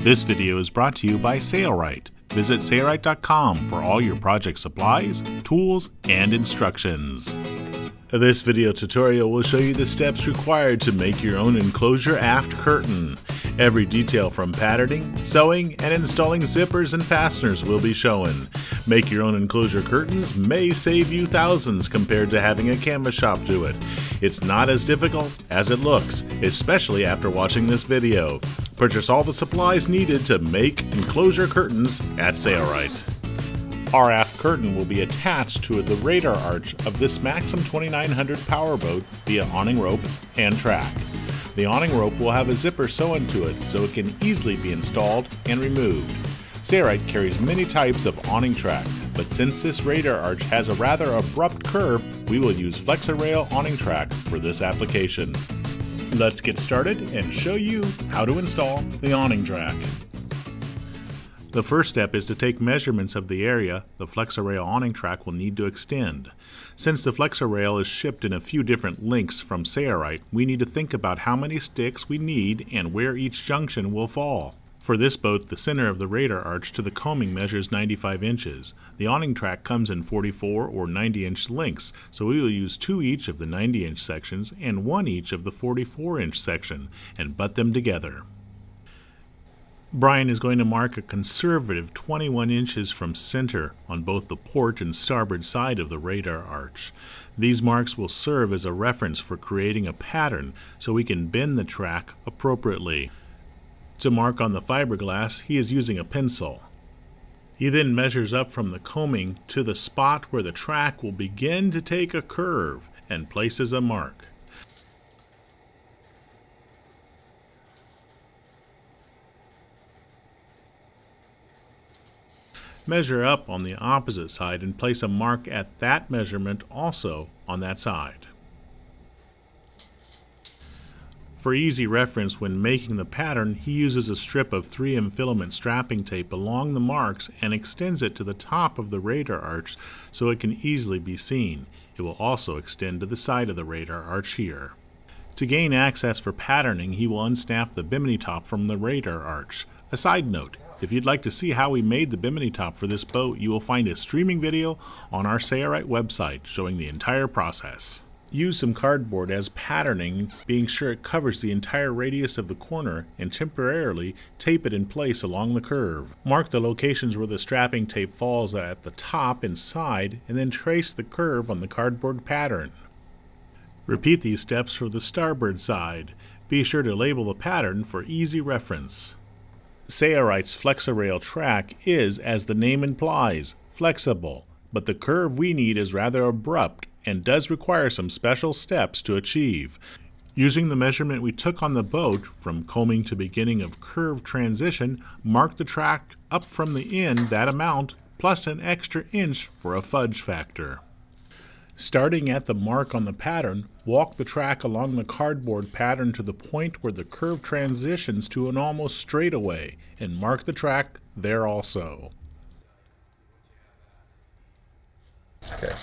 This video is brought to you by Sailrite. Visit Sailrite.com for all your project supplies, tools, and instructions. This video tutorial will show you the steps required to make your own enclosure aft curtain. Every detail from patterning, sewing, and installing zippers and fasteners will be shown. Make your own enclosure curtains may save you thousands compared to having a canvas shop do it. It's not as difficult as it looks, especially after watching this video. Purchase all the supplies needed to make enclosure curtains at Sailrite. Our aft curtain will be attached to the radar arch of this Maxim 2900 powerboat via awning rope and track. The awning rope will have a zipper sewn to it so it can easily be installed and removed. Sailrite carries many types of awning track, but since this radar arch has a rather abrupt curve, we will use FlexiRail awning track for this application. Let's get started and show you how to install the awning track. The first step is to take measurements of the area the FlexiRail awning track will need to extend. Since the FlexiRail is shipped in a few different lengths from Sailrite, we need to think about how many sticks we need and where each junction will fall. For this boat, the center of the radar arch to the coaming measures 95 inches. The awning track comes in 44 or 90-inch lengths, so we will use 2 each of the 90-inch sections and 1 each of the 44-inch section and butt them together. Brian is going to mark a conservative 21 inches from center on both the port and starboard side of the radar arch. These marks will serve as a reference for creating a pattern so we can bend the track appropriately. To mark on the fiberglass, he is using a pencil. He then measures up from the coaming to the spot where the track will begin to take a curve and places a mark. Measure up on the opposite side and place a mark at that measurement also on that side. For easy reference when making the pattern, he uses a strip of 3M filament strapping tape along the marks and extends it to the top of the radar arch so it can easily be seen. It will also extend to the side of the radar arch here. To gain access for patterning, he will unsnap the bimini top from the radar arch. A side note, if you'd like to see how we made the bimini top for this boat, you will find a streaming video on our Sailrite website showing the entire process. Use some cardboard as patterning, being sure it covers the entire radius of the corner, and temporarily tape it in place along the curve. Mark the locations where the strapping tape falls at the top and side, and then trace the curve on the cardboard pattern. Repeat these steps for the starboard side. Be sure to label the pattern for easy reference. Sailrite's FlexiRail track is, as the name implies, flexible, but the curve we need is rather abrupt and does require some special steps to achieve. Using the measurement we took on the boat, from coaming to beginning of curve transition, mark the track up from the end that amount, plus an extra inch for a fudge factor. Starting at the mark on the pattern, walk the track along the cardboard pattern to the point where the curve transitions to an almost straightaway, and mark the track there also. Okay,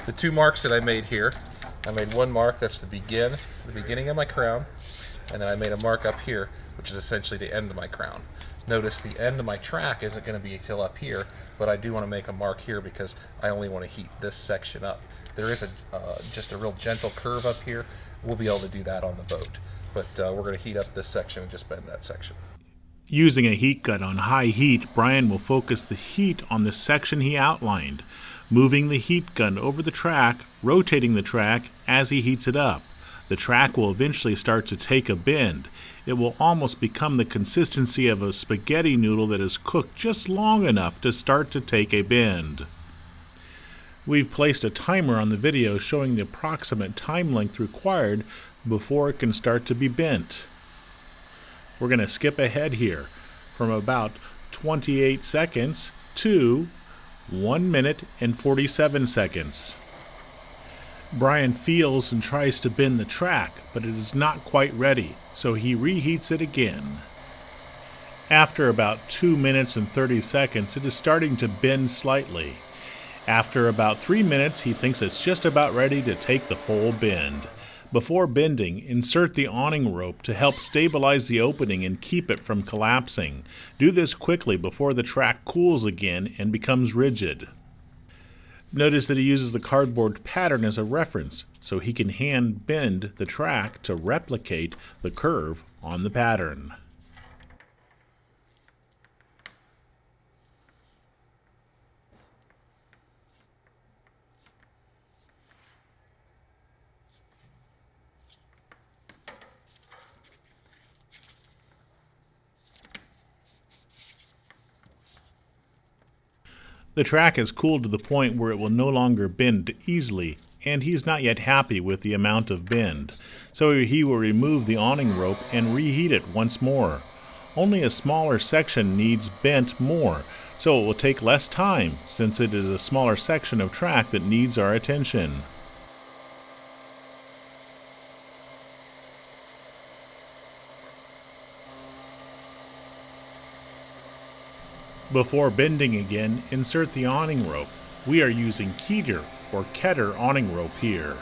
the 2 marks that I made here, I made one mark that's the beginning of my crown, and then I made a mark up here, which is essentially the end of my crown. Notice the end of my track isn't going to be till up here, but I do want to make a mark here because I only want to heat this section up. There is just a real gentle curve up here. We'll be able to do that on the boat, but we're going to heat up this section and just bend that section. Using a heat gun on high heat, Brian will focus the heat on the section he outlined, moving the heat gun over the track, rotating the track as he heats it up. The track will eventually start to take a bend. It will almost become the consistency of a spaghetti noodle that is cooked just long enough to start to take a bend. We've placed a timer on the video showing the approximate time length required before it can start to be bent. We're going to skip ahead here from about 28 seconds to 1 minute and 47 seconds. Brian feels and tries to bend the track, but it is not quite ready, so he reheats it again. After about 2 minutes and 30 seconds, it is starting to bend slightly. After about 3 minutes, he thinks it's just about ready to take the full bend. Before bending, insert the awning rope to help stabilize the opening and keep it from collapsing. Do this quickly before the track cools again and becomes rigid. Notice that he uses the cardboard pattern as a reference, so he can hand bend the track to replicate the curve on the pattern. The track has cooled to the point where it will no longer bend easily, and he's not yet happy with the amount of bend. So he will remove the awning rope and reheat it once more. Only a smaller section needs bent more, so it will take less time since it is a smaller section of track that needs our attention. Before bending again, insert the awning rope. We are using Keter or Keter awning rope here.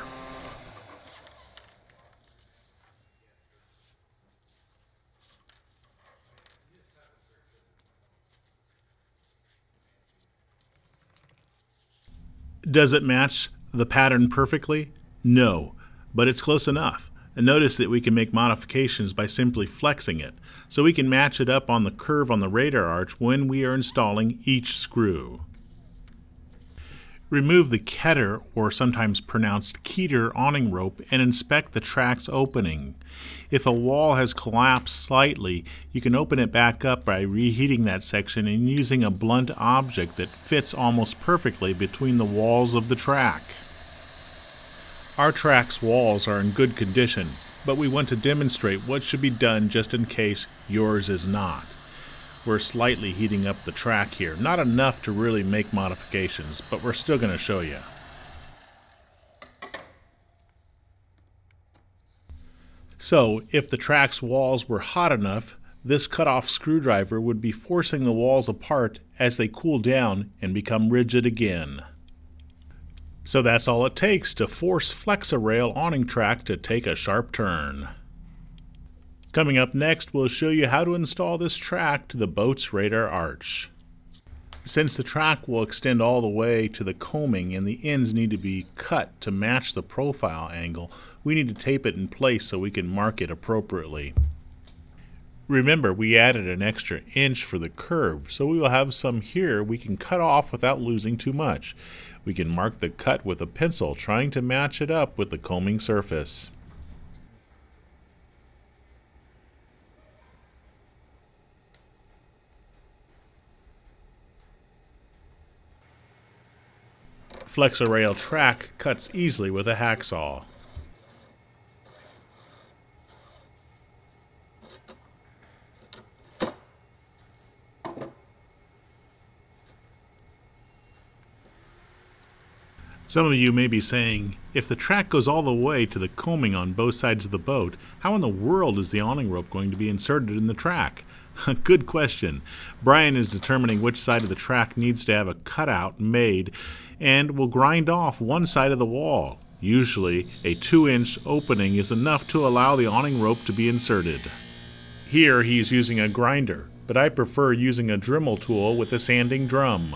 Does it match the pattern perfectly? No, but it's close enough. And notice that we can make modifications by simply flexing it, so we can match it up on the curve on the radar arch when we are installing each screw. Remove the Keter, or sometimes pronounced Keter, awning rope and inspect the track's opening. If a wall has collapsed slightly, you can open it back up by reheating that section and using a blunt object that fits almost perfectly between the walls of the track. Our track's walls are in good condition, but we want to demonstrate what should be done just in case yours is not. We're slightly heating up the track here, not enough to really make modifications, but we're still going to show you. So, if the track's walls were hot enough, this cut-off screwdriver would be forcing the walls apart as they cool down and become rigid again. So that's all it takes to force FlexiRail awning track to take a sharp turn. Coming up next, we'll show you how to install this track to the boat's radar arch. Since the track will extend all the way to the coaming and the ends need to be cut to match the profile angle, we need to tape it in place so we can mark it appropriately. Remember, we added an extra inch for the curve, so we will have some here we can cut off without losing too much. We can mark the cut with a pencil, trying to match it up with the coaming surface. FlexiRail track cuts easily with a hacksaw. Some of you may be saying, if the track goes all the way to the coaming on both sides of the boat, how in the world is the awning rope going to be inserted in the track? Good question. Brian is determining which side of the track needs to have a cutout made and will grind off one side of the wall. Usually, a 2-inch opening is enough to allow the awning rope to be inserted. Here he is using a grinder, but I prefer using a Dremel tool with a sanding drum.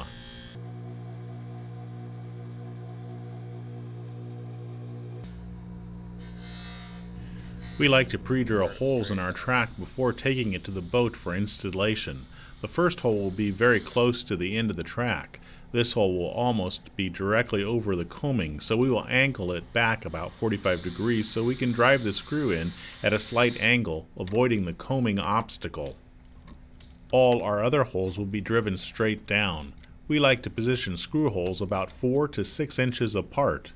We like to pre-drill holes in our track before taking it to the boat for installation. The first hole will be very close to the end of the track. This hole will almost be directly over the coaming, so we will angle it back about 45 degrees so we can drive the screw in at a slight angle, avoiding the coaming obstacle. All our other holes will be driven straight down. We like to position screw holes about 4 to 6 inches apart.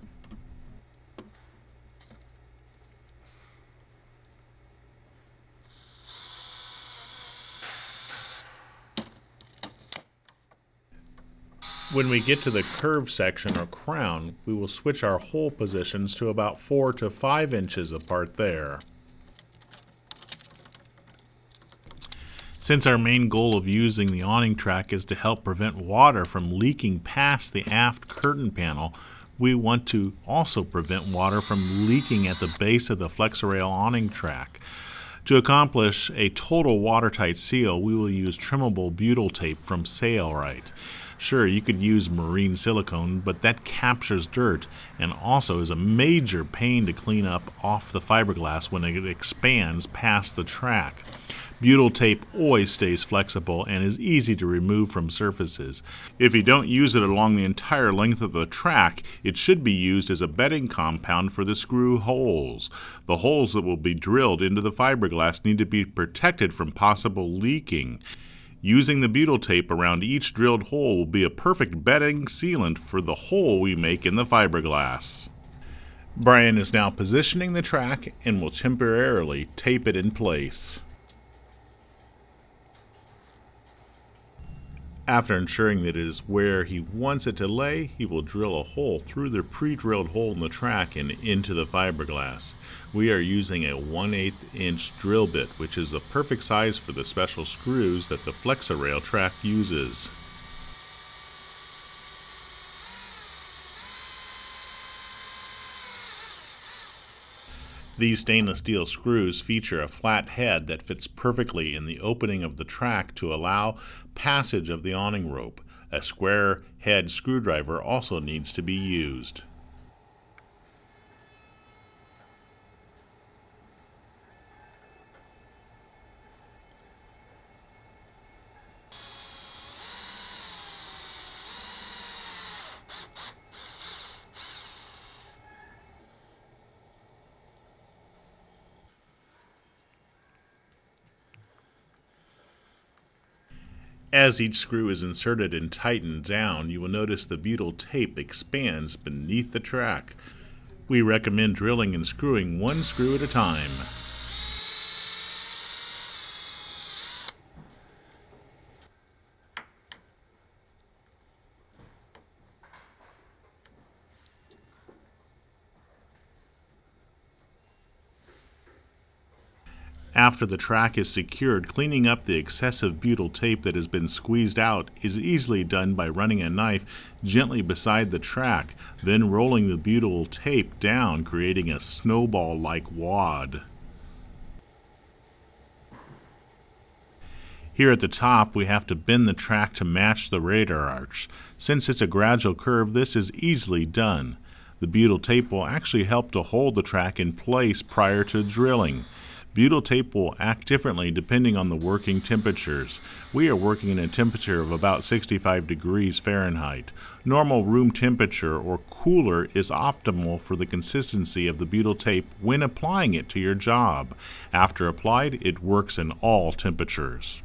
When we get to the curve section or crown, we will switch our hole positions to about 4 to 5 inches apart there. Since our main goal of using the awning track is to help prevent water from leaking past the aft curtain panel, We want to also prevent water from leaking at the base of the FlexiRail awning track. To accomplish a total watertight seal, we will use trimmable butyl tape from Sailrite. Sure, you could use marine silicone, but that captures dirt and also is a major pain to clean up off the fiberglass when it expands past the track. Butyl tape always stays flexible and is easy to remove from surfaces. If you don't use it along the entire length of the track, it should be used as a bedding compound for the screw holes. The holes that will be drilled into the fiberglass need to be protected from possible leaking. Using the butyl tape around each drilled hole will be a perfect bedding sealant for the hole we make in the fiberglass. Brian is now positioning the track and will temporarily tape it in place. After ensuring that it is where he wants it to lay, he will drill a hole through the pre-drilled hole in the track and into the fiberglass. We are using a 1/8 inch drill bit, which is the perfect size for the special screws that the FlexiRail track uses. These stainless steel screws feature a flat head that fits perfectly in the opening of the track to allow passage of the awning rope. A square head screwdriver also needs to be used. As each screw is inserted and tightened down, you will notice the butyl tape expands beneath the track. We recommend drilling and screwing one screw at a time. After the track is secured, cleaning up the excessive butyl tape that has been squeezed out is easily done by running a knife gently beside the track, then rolling the butyl tape down, creating a snowball-like wad. Here at the top, we have to bend the track to match the radar arch. Since it's a gradual curve, this is easily done. The butyl tape will actually help to hold the track in place prior to drilling. Butyl tape will act differently depending on the working temperatures. We are working in a temperature of about 65 degrees Fahrenheit. Normal room temperature or cooler is optimal for the consistency of the butyl tape when applying it to your job. After applied, it works in all temperatures.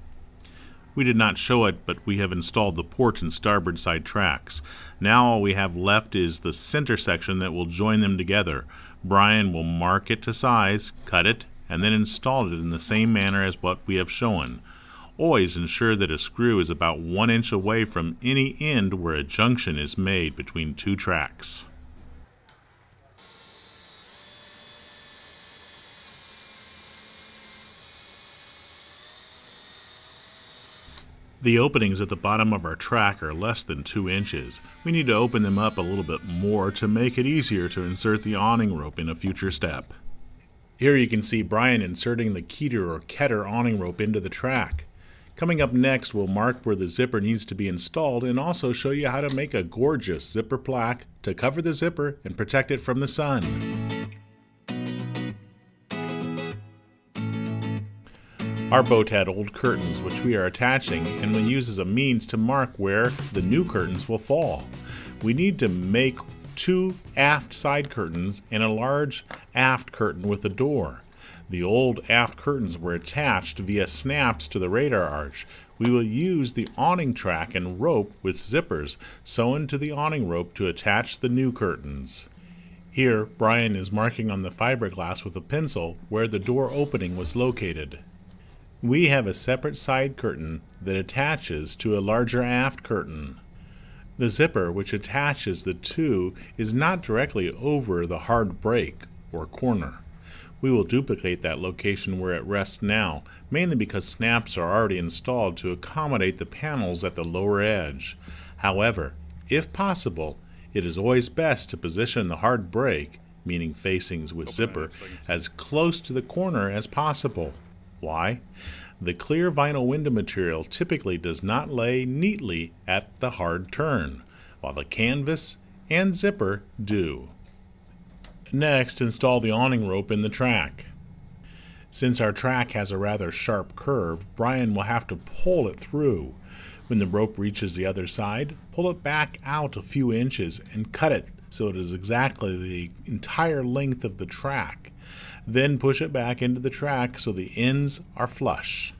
We did not show it, but we have installed the port and starboard side tracks. Now all we have left is the center section that will join them together. Brian will mark it to size, cut it, and then install it in the same manner as what we have shown. Always ensure that a screw is about 1 inch away from any end where a junction is made between two tracks. The openings at the bottom of our track are less than 2 inches. We need to open them up a little bit more to make it easier to insert the awning rope in a future step. Here you can see Brian inserting the Keter or Keter awning rope into the track. Coming up next, we'll mark where the zipper needs to be installed and also show you how to make a gorgeous zipper plaque to cover the zipper and protect it from the sun. Our boat had old curtains which we are attaching and will use as a means to mark where the new curtains will fall. We need to make 2 aft side curtains and a large aft curtain with a door. The old aft curtains were attached via snaps to the radar arch. We will use the awning track and rope with zippers sewn to the awning rope to attach the new curtains. Here, Brian is marking on the fiberglass with a pencil where the door opening was located. We have a separate side curtain that attaches to a larger aft curtain. The zipper, which attaches the two, is not directly over the hard break or corner. We will duplicate that location where it rests now, mainly because snaps are already installed to accommodate the panels at the lower edge. However, if possible, It is always best to position the hard brake, meaning facings with zipper, as close to the corner as possible. Why? The clear vinyl window material typically does not lay neatly at the hard turn, while the canvas and zipper do. Next, install the awning rope in the track. Since our track has a rather sharp curve, Brian will have to pull it through. When the rope reaches the other side, pull it back out a few inches and cut it so it is exactly the entire length of the track. Then push it back into the track so the ends are flush.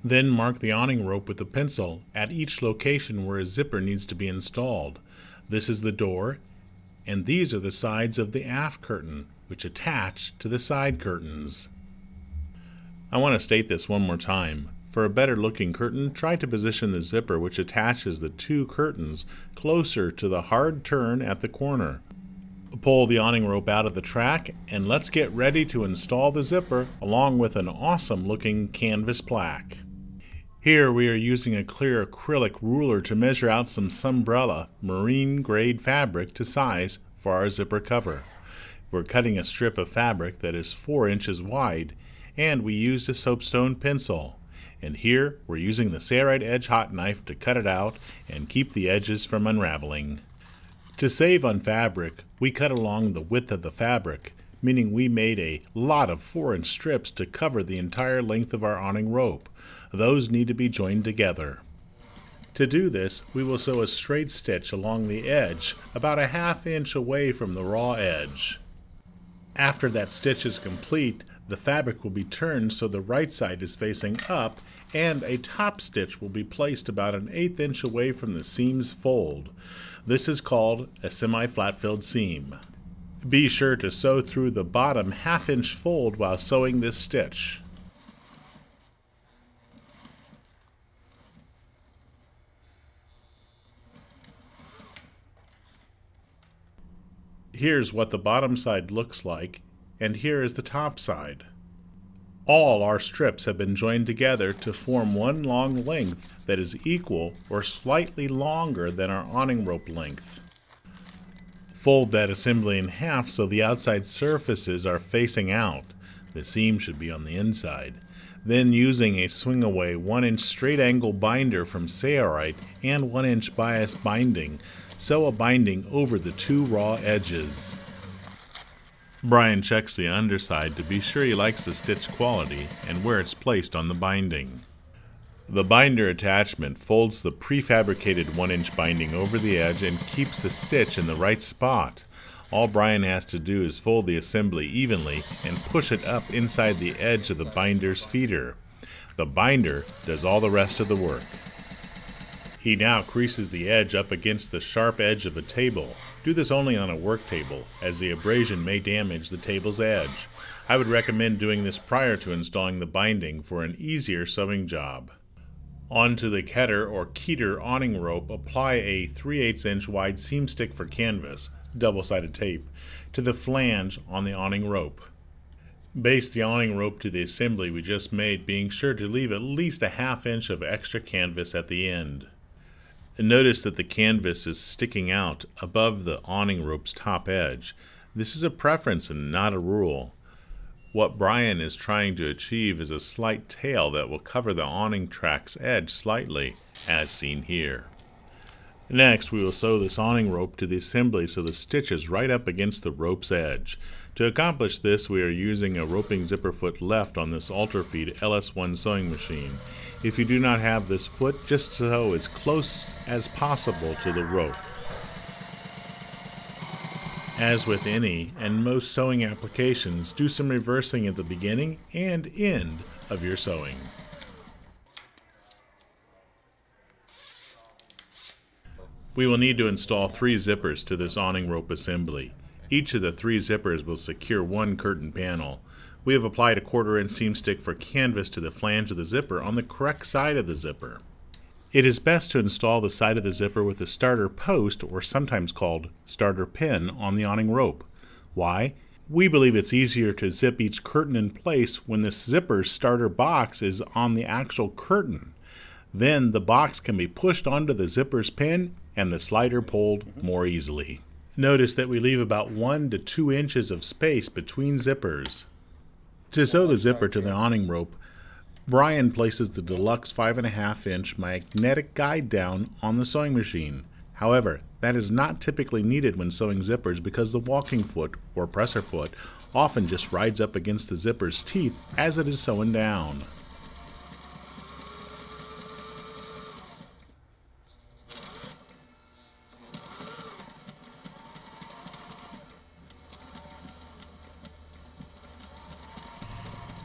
Then mark the awning rope with a pencil at each location where a zipper needs to be installed. This is the door, and these are the sides of the aft curtain, which attach to the side curtains. I want to state this one more time. For a better looking curtain, try to position the zipper which attaches the two curtains closer to the hard turn at the corner. Pull the awning rope out of the track, and let's get ready to install the zipper along with an awesome looking canvas plaque. Here we are using a clear acrylic ruler to measure out some Sunbrella marine grade fabric to size for our zipper cover. We're cutting a strip of fabric that is 4 inches wide, and we used a soapstone pencil. And here we're using the Sailrite Edge hot knife to cut it out and keep the edges from unraveling. To save on fabric, we cut along the width of the fabric, meaning we made a lot of 4-inch strips to cover the entire length of our awning rope. Those need to be joined together. To do this, we will sew a straight stitch along the edge about a 1/2 inch away from the raw edge. After that stitch is complete, the fabric will be turned so the right side is facing up, and a top stitch will be placed about an 1/8 inch away from the seam's fold. This is called a semi-flat filled seam. Be sure to sew through the bottom 1/2 inch fold while sewing this stitch. Here's what the bottom side looks like, and here is the top side. All our strips have been joined together to form one long length that is equal or slightly longer than our awning rope length. Fold that assembly in half so the outside surfaces are facing out. The seam should be on the inside. Then, using a swing-away 1-inch straight angle binder from Sailrite and 1-inch bias binding, sew a binding over the two raw edges. Brian checks the underside to be sure he likes the stitch quality and where it's placed on the binding. The binder attachment folds the prefabricated 1-inch binding over the edge and keeps the stitch in the right spot. All Brian has to do is fold the assembly evenly and push it up inside the edge of the binder's feeder. The binder does all the rest of the work. He now creases the edge up against the sharp edge of a table. Do this only on a work table, as the abrasion may damage the table's edge. I would recommend doing this prior to installing the binding for an easier sewing job. Onto the Ketter or Keeter awning rope, apply a 3/8 inch wide seam stick for canvas, double-sided tape, to the flange on the awning rope. Base the awning rope to the assembly we just made, being sure to leave at least a 1/2 inch of extra canvas at the end. Notice that the canvas is sticking out above the awning rope's top edge. This is a preference and not a rule. What Brian is trying to achieve is a slight tail that will cover the awning track's edge slightly, as seen here. Next, we will sew this awning rope to the assembly so the stitch is right up against the rope's edge. To accomplish this, we are using a roping zipper foot left on this Ultrafeed LS1 sewing machine. If you do not have this foot, just sew as close as possible to the rope. As with any and most sewing applications, do some reversing at the beginning and end of your sewing. We will need to install 3 zippers to this awning rope assembly. Each of the 3 zippers will secure one curtain panel. We have applied a 1/4 inch seam stick for canvas to the flange of the zipper on the correct side of the zipper. It is best to install the side of the zipper with a starter post, or sometimes called starter pin, on the awning rope. Why? We believe it's easier to zip each curtain in place when the zipper's starter box is on the actual curtain. Then the box can be pushed onto the zipper's pin and the slider pulled more easily. Notice that we leave about 1 to 2 inches of space between zippers. To sew the zipper to the awning rope, Brian places the deluxe 5.5-inch magnetic guide down on the sewing machine. However, that is not typically needed when sewing zippers because the walking foot or presser foot often just rides up against the zipper's teeth as it is sewn down.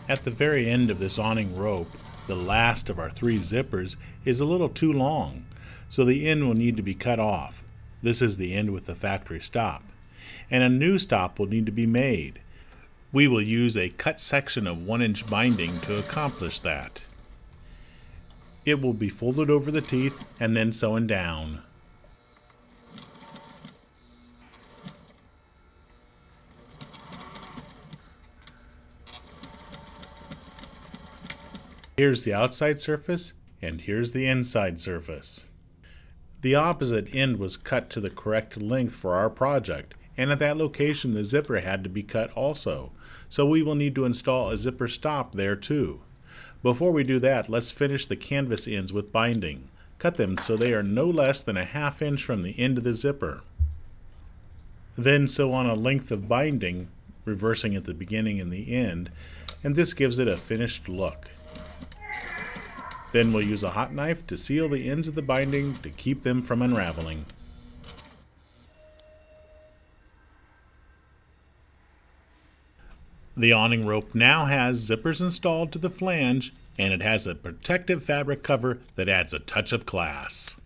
At the very end of this awning rope, the last of our 3 zippers is a little too long, so the end will need to be cut off. This is the end with the factory stop, and a new stop will need to be made. We will use a cut section of 1-inch binding to accomplish that. It will be folded over the teeth and then sewn down. Here's the outside surface, and here's the inside surface. The opposite end was cut to the correct length for our project, and at that location the zipper had to be cut also, so we will need to install a zipper stop there too. Before we do that, let's finish the canvas ends with binding. Cut them so they are no less than a 1/2 inch from the end of the zipper. Then sew on a length of binding, reversing at the beginning and the end, and this gives it a finished look. Then we'll use a hot knife to seal the ends of the binding to keep them from unraveling. The awning rope now has zippers installed to the flange, and it has a protective fabric cover that adds a touch of class.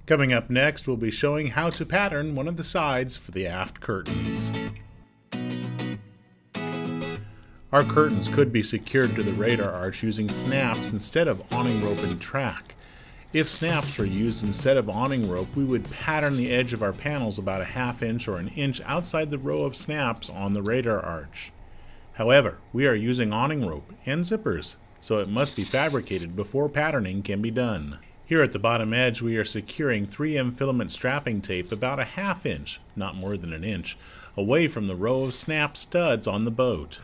Coming up next, we'll be showing how to pattern one of the sides for the aft curtains. Our curtains could be secured to the radar arch using snaps instead of awning rope and track. If snaps were used instead of awning rope, we would pattern the edge of our panels about a 1/2 inch or 1 inch outside the row of snaps on the radar arch. However, we are using awning rope and zippers, so it must be fabricated before patterning can be done. Here at the bottom edge, we are securing 3M filament strapping tape about a 1/2 inch, not more than 1 inch, away from the row of snap studs on the boat.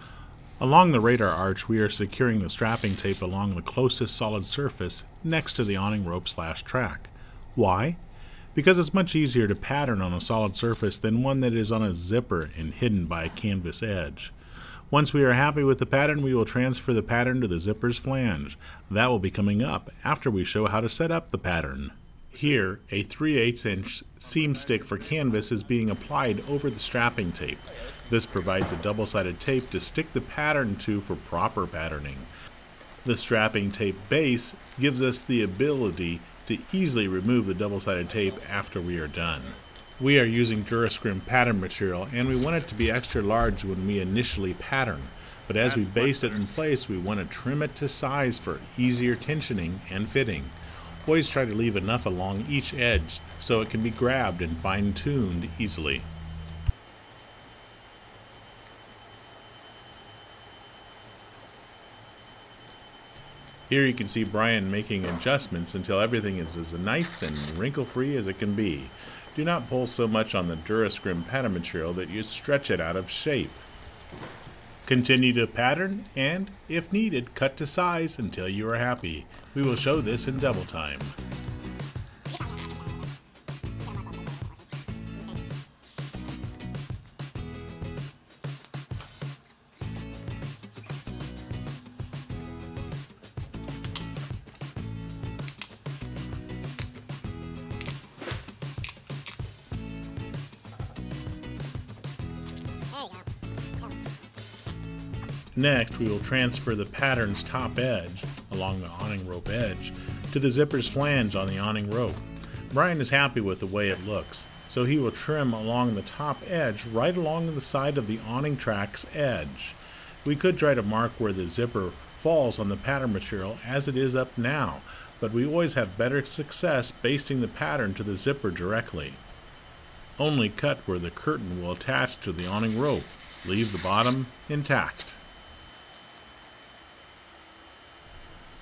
Along the radar arch, we are securing the strapping tape along the closest solid surface next to the awning rope/track. Why? Because it's much easier to pattern on a solid surface than one that is on a zipper and hidden by a canvas edge. Once we are happy with the pattern, we will transfer the pattern to the zipper's flange. That will be coming up after we show how to set up the pattern. Here, a 3/8 inch seam stick for canvas is being applied over the strapping tape. This provides a double-sided tape to stick the pattern to for proper patterning. The strapping tape base gives us the ability to easily remove the double-sided tape after we are done. We are using Durascrim pattern material, and we want it to be extra large when we initially pattern, but as we baste it in place, we want to trim it to size for easier tensioning and fitting. Always try to leave enough along each edge so it can be grabbed and fine-tuned easily. Here you can see Brian making adjustments until everything is as nice and wrinkle-free as it can be. Do not pull so much on the Durascrim pattern material that you stretch it out of shape. Continue to pattern and, if needed, cut to size until you are happy. We will show this in double time. Next, we will transfer the pattern's top edge, along the awning rope edge, to the zipper's flange on the awning rope. Brian is happy with the way it looks, so he will trim along the top edge right along the side of the awning track's edge. We could try to mark where the zipper falls on the pattern material as it is up now, but we always have better success basting the pattern to the zipper directly. Only cut where the curtain will attach to the awning rope. Leave the bottom intact.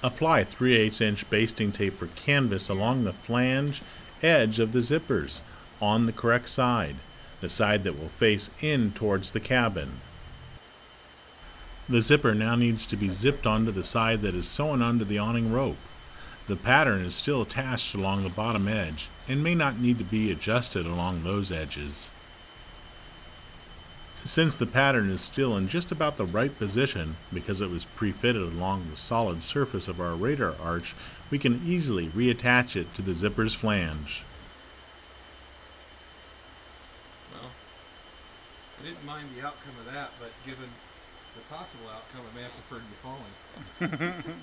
Apply 3/8 inch basting tape for canvas along the flange edge of the zippers on the correct side, the side that will face in towards the cabin. The zipper now needs to be zipped onto the side that is sewn onto the awning rope. The pattern is still attached along the bottom edge and may not need to be adjusted along those edges. Since the pattern is still in just about the right position because it was pre-fitted along the solid surface of our radar arch, we can easily reattach it to the zipper's flange. Well, I didn't mind the outcome of that, but given the possible outcome, I may have preferred you falling.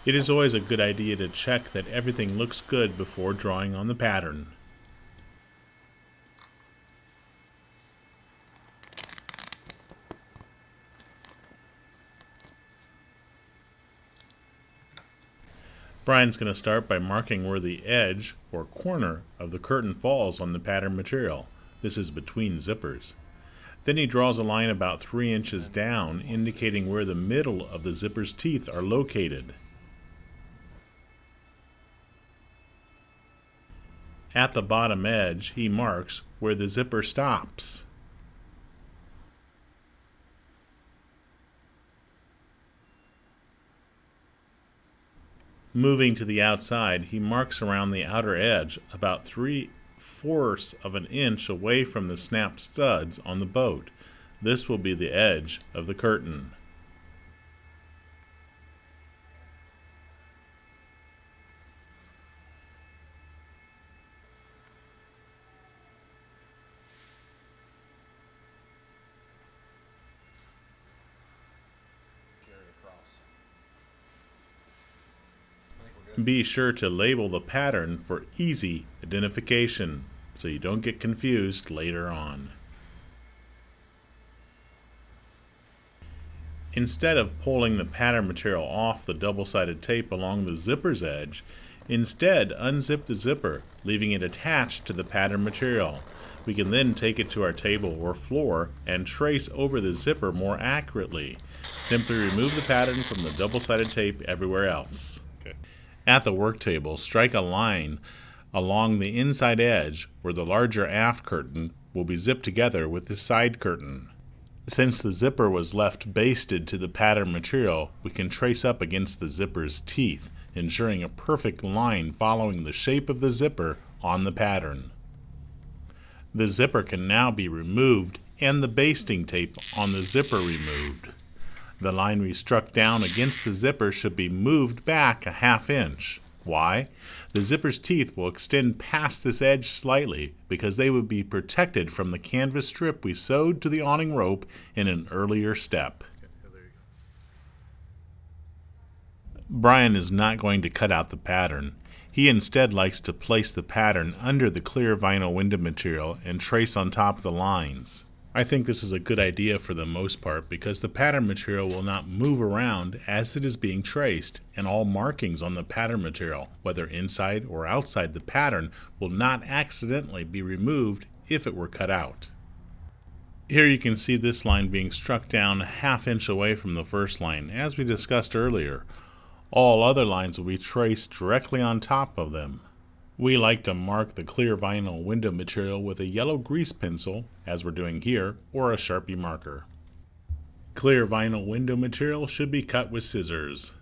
It is always a good idea to check that everything looks good before drawing on the pattern. Brian's going to start by marking where the edge or corner of the curtain falls on the pattern material. This is between zippers. Then he draws a line about 3 inches down, indicating where the middle of the zipper's teeth are located. At the bottom edge, he marks where the zipper stops. Moving to the outside, he marks around the outer edge about 3/4 of an inch away from the snap studs on the boat. This will be the edge of the curtain. Be sure to label the pattern for easy identification so you don't get confused later on. Instead of pulling the pattern material off the double-sided tape along the zipper's edge, instead unzip the zipper, leaving it attached to the pattern material. We can then take it to our table or floor and trace over the zipper more accurately. Simply remove the pattern from the double-sided tape everywhere else. At the work table, strike a line along the inside edge where the larger aft curtain will be zipped together with the side curtain. Since the zipper was left basted to the pattern material, we can trace up against the zipper's teeth, ensuring a perfect line following the shape of the zipper on the pattern. The zipper can now be removed and the basting tape on the zipper removed. The line we struck down against the zipper should be moved back a 1/2 inch. Why? The zipper's teeth will extend past this edge slightly because they would be protected from the canvas strip we sewed to the awning rope in an earlier step. Brian is not going to cut out the pattern. He instead likes to place the pattern under the clear vinyl window material and trace on top of the lines. I think this is a good idea for the most part because the pattern material will not move around as it is being traced, and all markings on the pattern material, whether inside or outside the pattern, will not accidentally be removed if it were cut out. Here you can see this line being struck down a 1/2 inch away from the first line, as we discussed earlier. All other lines will be traced directly on top of them. We like to mark the clear vinyl window material with a yellow grease pencil, as we're doing here, or a Sharpie marker. Clear vinyl window material should be cut with scissors.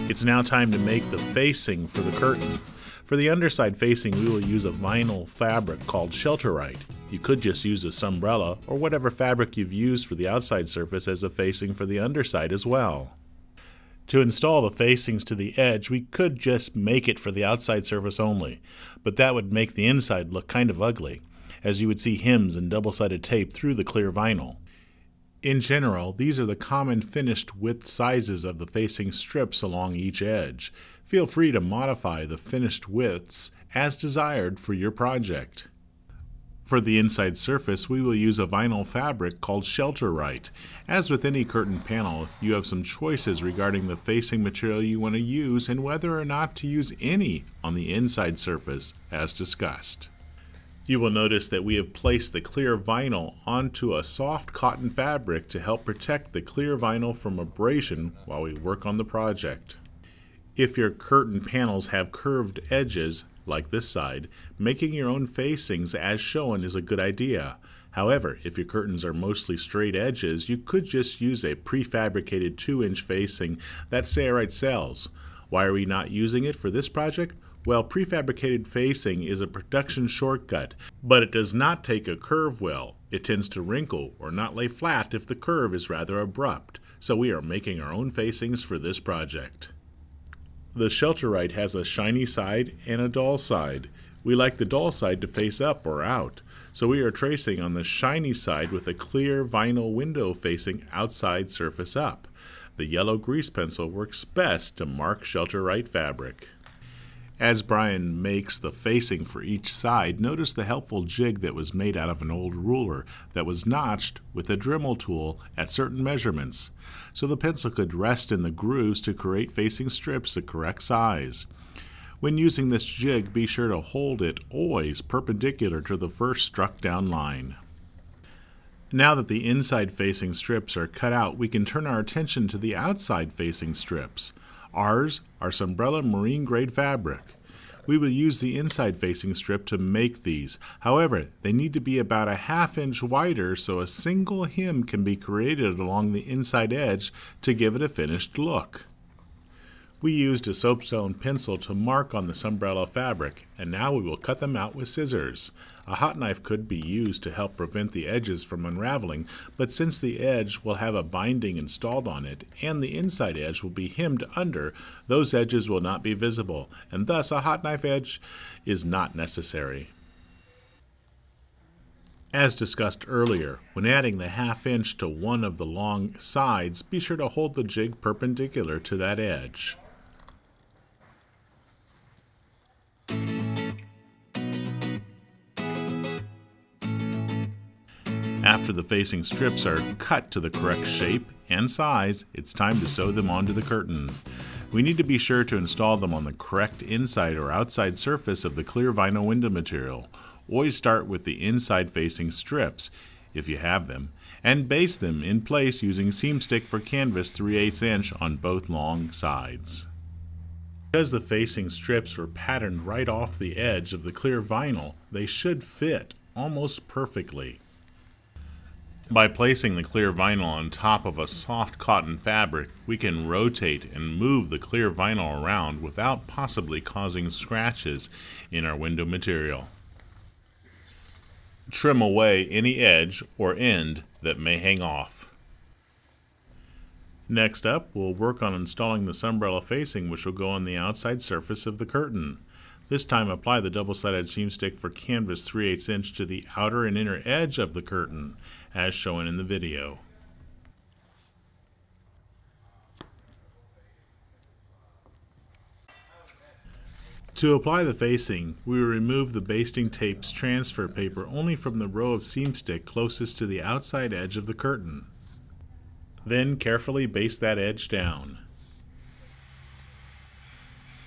It's now time to make the facing for the curtain. For the underside facing, we will use a vinyl fabric called Shelterite. You could just use a Sunbrella or whatever fabric you've used for the outside surface as a facing for the underside as well. To install the facings to the edge, we could just make it for the outside surface only, but that would make the inside look kind of ugly, as you would see hems and double-sided tape through the clear vinyl. In general, these are the common finished width sizes of the facing strips along each edge. Feel free to modify the finished widths as desired for your project. For the inside surface, we will use a vinyl fabric called Shelter-Rite. As with any curtain panel, you have some choices regarding the facing material you want to use and whether or not to use any on the inside surface, as discussed. You will notice that we have placed the clear vinyl onto a soft cotton fabric to help protect the clear vinyl from abrasion while we work on the project. If your curtain panels have curved edges, like this side, making your own facings as shown is a good idea. However, if your curtains are mostly straight edges, you could just use a prefabricated 2-inch facing that Sailrite sells. Why are we not using it for this project? Well, prefabricated facing is a production shortcut, but it does not take a curve well. It tends to wrinkle or not lay flat if the curve is rather abrupt, so we are making our own facings for this project. The Shelter-Rite has a shiny side and a dull side. We like the dull side to face up or out, so we are tracing on the shiny side with a clear vinyl window facing outside surface up. The yellow grease pencil works best to mark Shelter-Rite fabric. As Brian makes the facing for each side, notice the helpful jig that was made out of an old ruler that was notched with a Dremel tool at certain measurements, so the pencil could rest in the grooves to create facing strips the correct size. When using this jig, be sure to hold it always perpendicular to the first struck down line. Now that the inside facing strips are cut out, we can turn our attention to the outside facing strips. Ours are Sunbrella marine grade fabric. We will use the inside facing strip to make these. However, they need to be about a 1/2 inch wider so a single hem can be created along the inside edge to give it a finished look. We used a soapstone pencil to mark on the Sunbrella fabric, and now we will cut them out with scissors. A hot knife could be used to help prevent the edges from unraveling, but since the edge will have a binding installed on it, and the inside edge will be hemmed under, those edges will not be visible, and thus a hot knife edge is not necessary. As discussed earlier, when adding the 1/2 inch to one of the long sides, be sure to hold the jig perpendicular to that edge. After the facing strips are cut to the correct shape and size, it's time to sew them onto the curtain. We need to be sure to install them on the correct inside or outside surface of the clear vinyl window material. Always start with the inside facing strips, if you have them, and base them in place using seam stick for canvas 3/8 inch on both long sides. Because the facing strips were patterned right off the edge of the clear vinyl, they should fit almost perfectly. By placing the clear vinyl on top of a soft cotton fabric, we can rotate and move the clear vinyl around without possibly causing scratches in our window material. Trim away any edge or end that may hang off. Next up, we'll work on installing the Sunbrella facing, which will go on the outside surface of the curtain. This time, apply the double-sided seam stick for canvas 3/8 inch to the outer and inner edge of the curtain, as shown in the video. To apply the facing, we will remove the basting tape's transfer paper only from the row of seam stick closest to the outside edge of the curtain. Then carefully baste that edge down.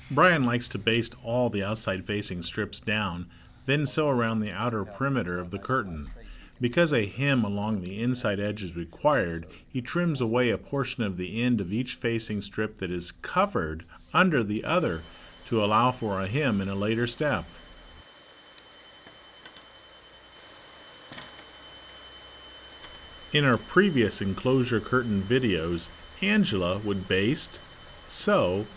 Brian likes to baste all the outside facing strips down, then sew around the outer perimeter of the curtain. Because a hem along the inside edge is required, he trims away a portion of the end of each facing strip that is covered under the other to allow for a hem in a later step. In our previous enclosure curtain videos, Angela would baste, sew,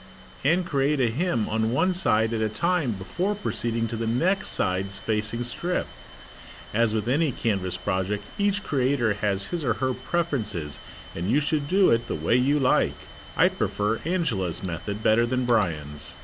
and create a hem on one side at a time before proceeding to the next side's facing strip. As with any canvas project, each creator has his or her preferences, and you should do it the way you like. I prefer Angela's method better than Brian's.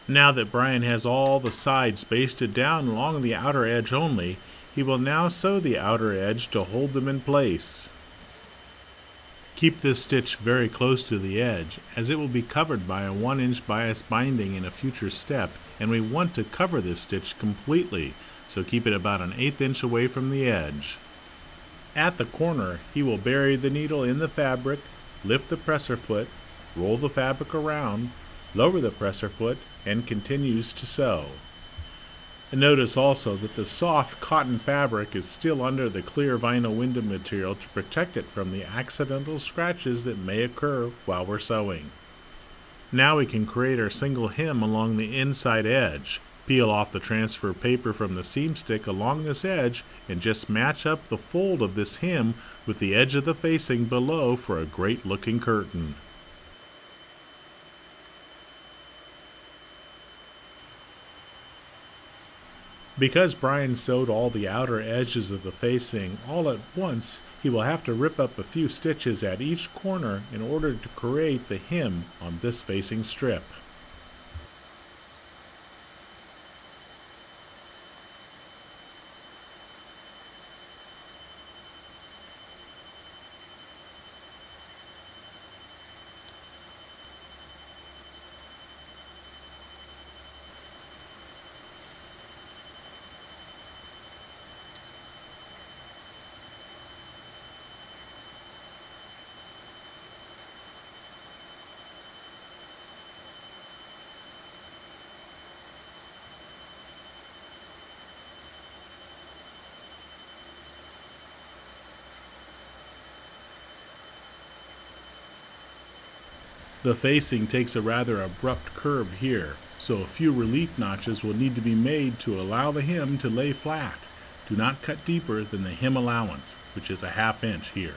Now that Brian has all the sides basted down along the outer edge only, he will now sew the outer edge to hold them in place. Keep this stitch very close to the edge, as it will be covered by a 1-inch bias binding in a future step, and we want to cover this stitch completely, so keep it about an 1/8 inch away from the edge. At the corner, he will bury the needle in the fabric, lift the presser foot, roll the fabric around, lower the presser foot, and continues to sew. Notice also that the soft cotton fabric is still under the clear vinyl window material to protect it from the accidental scratches that may occur while we're sewing. Now we can create our single hem along the inside edge. Peel off the transfer paper from the seam stick along this edge and just match up the fold of this hem with the edge of the facing below for a great looking curtain. Because Brian sewed all the outer edges of the facing all at once, he will have to rip up a few stitches at each corner in order to create the hem on this facing strip. The facing takes a rather abrupt curve here, so a few relief notches will need to be made to allow the hem to lay flat. Do not cut deeper than the hem allowance, which is a 1/2 inch here.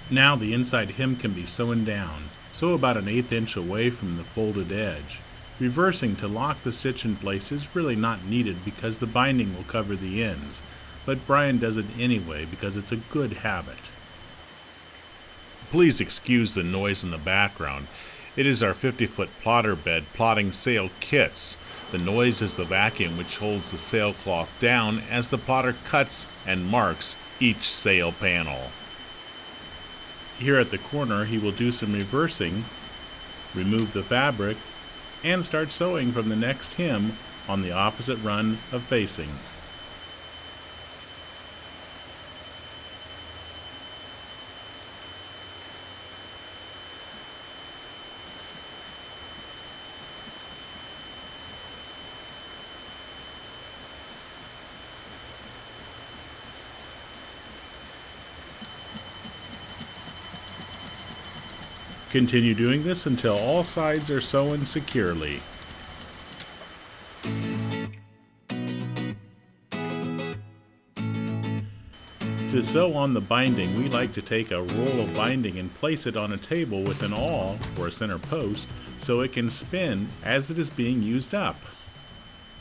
Now the inside hem can be sewn down, sew about an 1/8 inch away from the folded edge. Reversing to lock the stitch in place is really not needed because the binding will cover the ends, but Brian does it anyway because it's a good habit. Please excuse the noise in the background. It is our 50-foot plotter bed plotting sail kits. The noise is the vacuum which holds the sailcloth down as the plotter cuts and marks each sail panel. Here at the corner, he will do some reversing, remove the fabric, and start sewing from the next hem on the opposite run of facing. Continue doing this until all sides are sewn securely. To sew on the binding, we like to take a roll of binding and place it on a table with an awl or a center post so it can spin as it is being used up.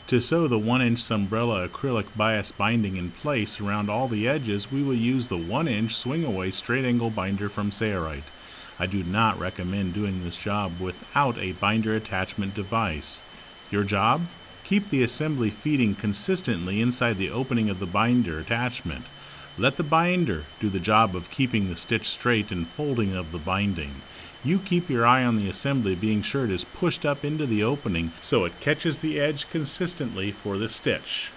To sew the 1-inch Sunbrella acrylic bias binding in place around all the edges, we will use the 1-inch swing-away straight angle binder from Sailrite. I do not recommend doing this job without a binder attachment device. Your job? Keep the assembly feeding consistently inside the opening of the binder attachment. Let the binder do the job of keeping the stitch straight and folding of the binding. You keep your eye on the assembly, being sure it is pushed up into the opening so it catches the edge consistently for the stitch.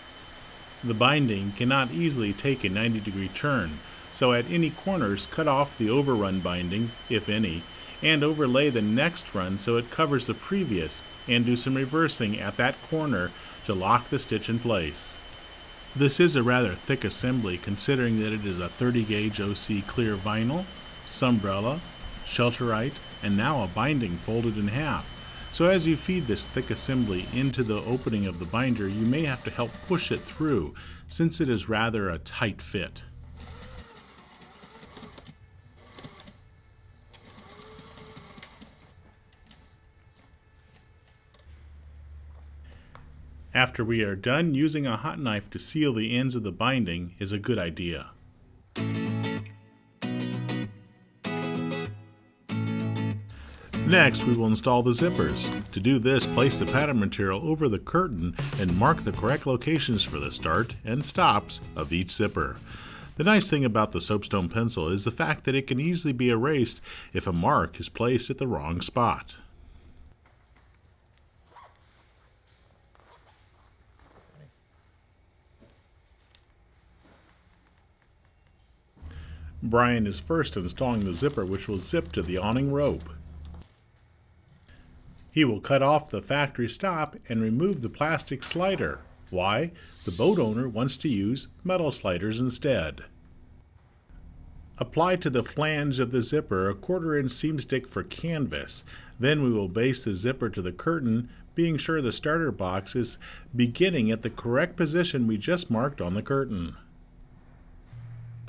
The binding cannot easily take a 90-degree turn, so at any corners cut off the overrun binding, if any, and overlay the next run so it covers the previous, and do some reversing at that corner to lock the stitch in place. This is a rather thick assembly considering that it is a 30 gauge OC clear vinyl, Sunbrella, Shelterite, and now a binding folded in half. So as you feed this thick assembly into the opening of the binder, you may have to help push it through since it is rather a tight fit. After we are done, using a hot knife to seal the ends of the binding is a good idea. Next, we will install the zippers. To do this, place the pattern material over the curtain and mark the correct locations for the start and stops of each zipper. The nice thing about the soapstone pencil is the fact that it can easily be erased if a mark is placed at the wrong spot. Brian is first installing the zipper, which will zip to the awning rope. He will cut off the factory stop and remove the plastic slider. Why? The boat owner wants to use metal sliders instead. Apply to the flange of the zipper a 1/4-inch seam stick for canvas. Then we will base the zipper to the curtain, being sure the starter box is beginning at the correct position we just marked on the curtain.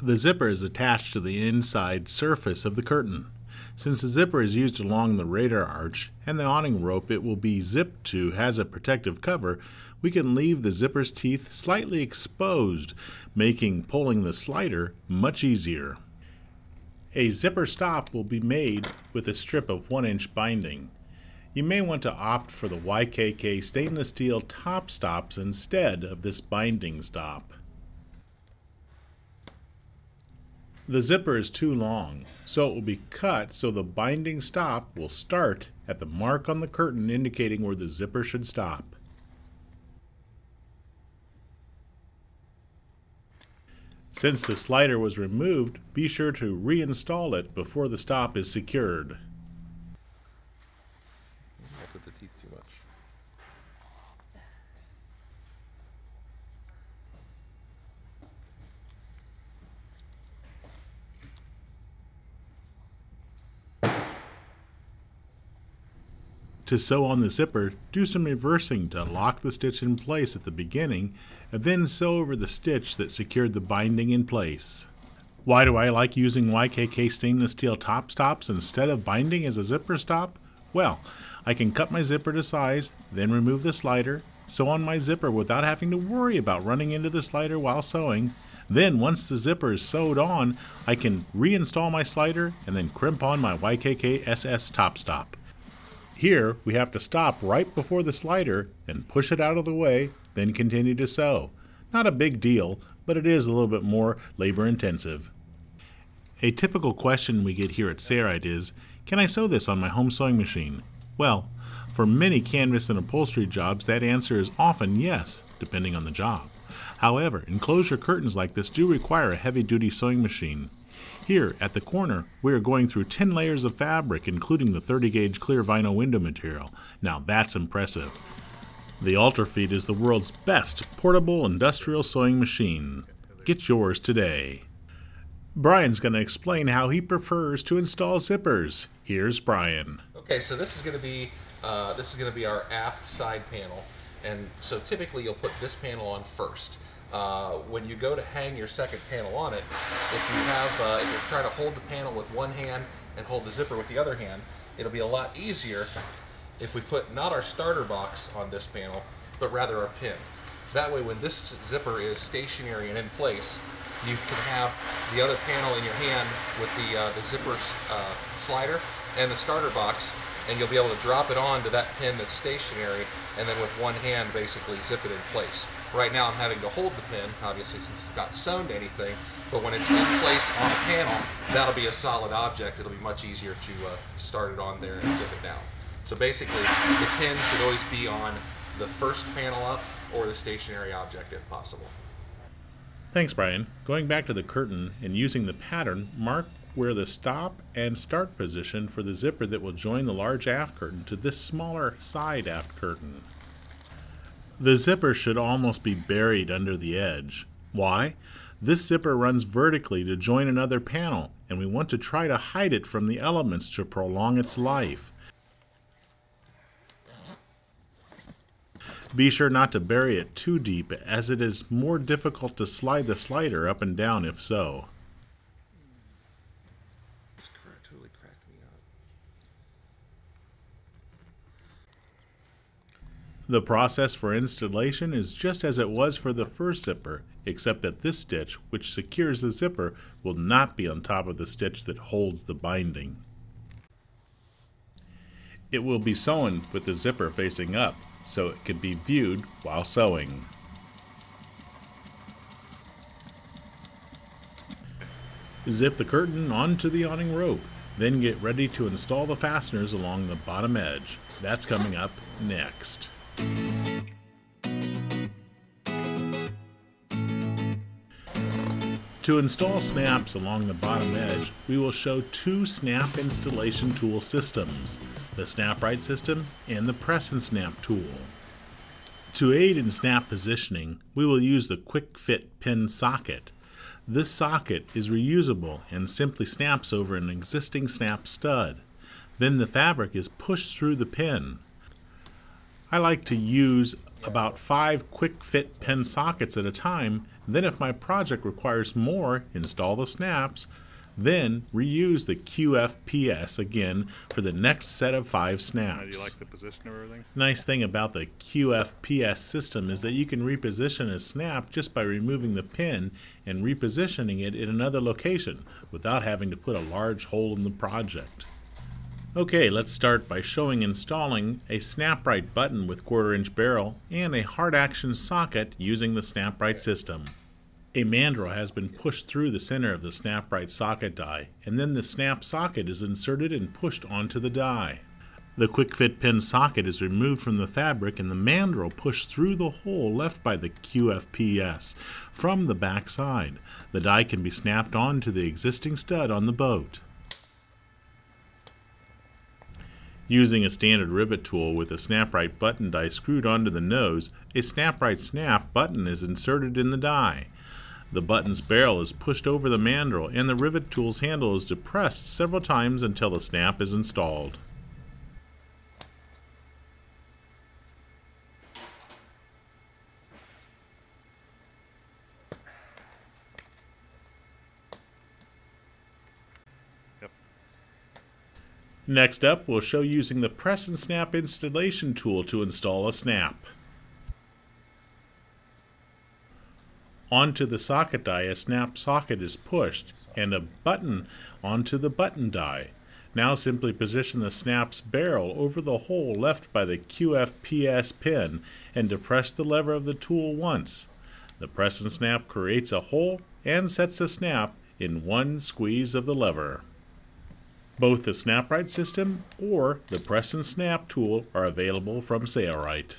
The zipper is attached to the inside surface of the curtain. Since the zipper is used along the radar arch and the awning rope it will be zipped to has a protective cover, we can leave the zipper's teeth slightly exposed, making pulling the slider much easier. A zipper stop will be made with a strip of 1-inch binding. You may want to opt for the YKK stainless steel top stops instead of this binding stop. The zipper is too long, so it will be cut so the binding stop will start at the mark on the curtain indicating where the zipper should stop. Since the slider was removed, be sure to reinstall it before the stop is secured. That's with the teeth too much. To sew on the zipper, do some reversing to lock the stitch in place at the beginning, and then sew over the stitch that secured the binding in place. Why do I like using YKK stainless steel top stops instead of binding as a zipper stop? Well, I can cut my zipper to size, then remove the slider, sew on my zipper without having to worry about running into the slider while sewing. Then once the zipper is sewed on, I can reinstall my slider and then crimp on my YKK SS top stop. Here, we have to stop right before the slider and push it out of the way, then continue to sew. Not a big deal, but it is a little bit more labor intensive. A typical question we get here at Sailrite is, can I sew this on my home sewing machine? Well, for many canvas and upholstery jobs, that answer is often yes, depending on the job. However, enclosure curtains like this do require a heavy-duty sewing machine. Here, at the corner, we are going through 10 layers of fabric, including the 30-gauge clear vinyl window material. Now that's impressive. The Ultrafeed is the world's best portable industrial sewing machine. Get yours today. Brian's going to explain how he prefers to install zippers. Here's Brian. Okay, so this is going to be our aft side panel, and so typically you'll put this panel on first. When you go to hang your second panel on it, if you're trying to hold the panel with one hand and hold the zipper with the other hand, it'll be a lot easier if we put not our starter box on this panel, but rather a pin. That way when this zipper is stationary and in place, you can have the other panel in your hand with the zipper slider and the starter box, and you'll be able to drop it onto that pin that's stationary, and then with one hand basically zip it in place. Right now I'm having to hold the pin, obviously, since it's not sewn to anything, but when it's in place on a panel, that'll be a solid object. It'll be much easier to start it on there and zip it down. So basically, the pin should always be on the first panel up or the stationary object if possible. Thanks, Brian. Going back to the curtain and using the pattern, mark where the stop and start position for the zipper that will join the large aft curtain to this smaller side aft curtain. The zipper should almost be buried under the edge. Why? This zipper runs vertically to join another panel, and we want to try to hide it from the elements to prolong its life. Be sure not to bury it too deep, as it is more difficult to slide the slider up and down if so. This totally cracked me up. The process for installation is just as it was for the first zipper, except that this stitch, which secures the zipper, will not be on top of the stitch that holds the binding. It will be sewn with the zipper facing up, so it can be viewed while sewing. Zip the curtain onto the awning rope, then get ready to install the fasteners along the bottom edge. That's coming up next. To install snaps along the bottom edge, we will show two snap installation tool systems, the SnapRite system and the Press and Snap tool. To aid in snap positioning, we will use the Quick Fit pin socket. This socket is reusable and simply snaps over an existing snap stud. Then the fabric is pushed through the pin. I like to use about 5 quick fit pin sockets at a time. Then if my project requires more, install the snaps, then reuse the QFPS again for the next set of 5 snaps. Do you like the position of everything? Nice thing about the QFPS system is that you can reposition a snap just by removing the pin and repositioning it in another location without having to put a large hole in the project. Okay, let's start by showing installing a SnapRite button with 1/4" barrel and a hard action socket using the SnapRite system. A mandrel has been pushed through the center of the SnapRite socket die, and then the snap socket is inserted and pushed onto the die. The quick fit pin socket is removed from the fabric and the mandrel pushed through the hole left by the QFPS from the back side. The die can be snapped onto the existing stud on the boat. Using a standard rivet tool with a SnapRite button die screwed onto the nose, a SnapRite snap button is inserted in the die. The button's barrel is pushed over the mandrel and the rivet tool's handle is depressed several times until the snap is installed. Next up, we'll show using the Press and Snap installation tool to install a snap. Onto the socket die, a snap socket is pushed, and a button onto the button die. Now simply position the snap's barrel over the hole left by the QFPS pin and depress the lever of the tool once. The Press and Snap creates a hole and sets the snap in one squeeze of the lever. Both the SnapRite system or the Press and Snap tool are available from Sailrite.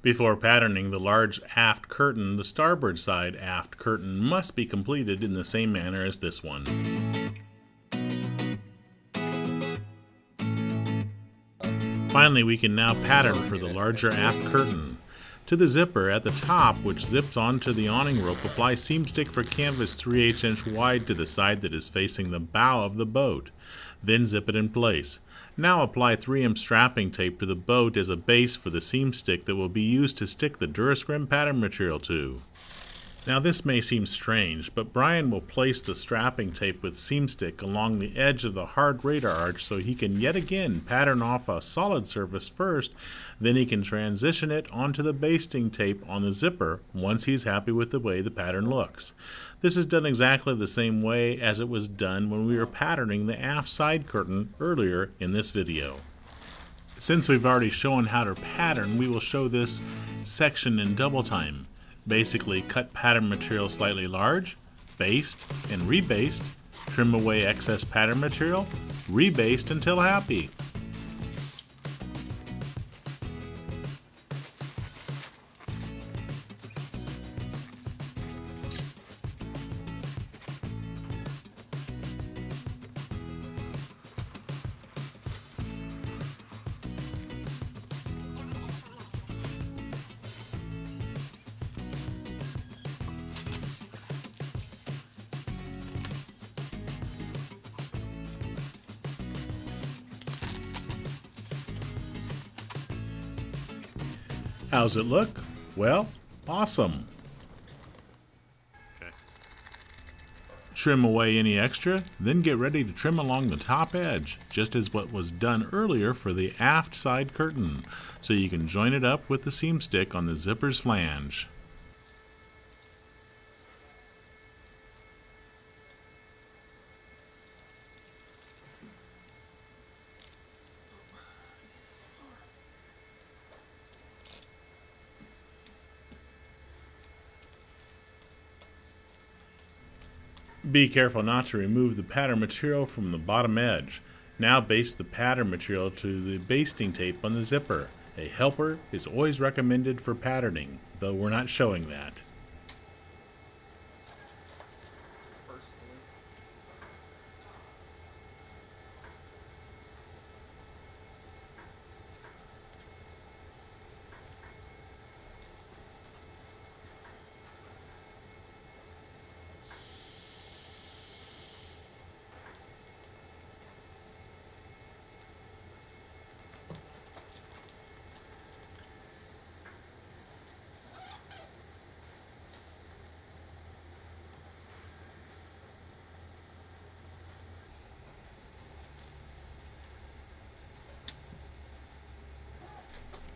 Before patterning the large aft curtain, the starboard side aft curtain must be completed in the same manner as this one. Finally, we can now pattern for the larger aft curtain. To the zipper at the top, which zips onto the awning rope, apply seam stick for canvas 3/8 inch wide to the side that is facing the bow of the boat. Then zip it in place. Now apply 3M strapping tape to the boat as a base for the seam stick that will be used to stick the Durascrim pattern material to. Now this may seem strange, but Brian will place the strapping tape with seam stick along the edge of the hard radar arch so he can yet again pattern off a solid surface first, then he can transition it onto the basting tape on the zipper once he's happy with the way the pattern looks. This is done exactly the same way as it was done when we were patterning the aft side curtain earlier in this video. Since we've already shown how to pattern, we will show this section in double time. Basically, cut pattern material slightly large, baste and rebaste, trim away excess pattern material, rebaste until happy. How's it look? Well, awesome. Okay. Trim away any extra, then get ready to trim along the top edge, just as what was done earlier for the aft side curtain, so you can join it up with the seam stick on the zipper's flange. Be careful not to remove the pattern material from the bottom edge. Now baste the pattern material to the basting tape on the zipper. A helper is always recommended for patterning, though we're not showing that.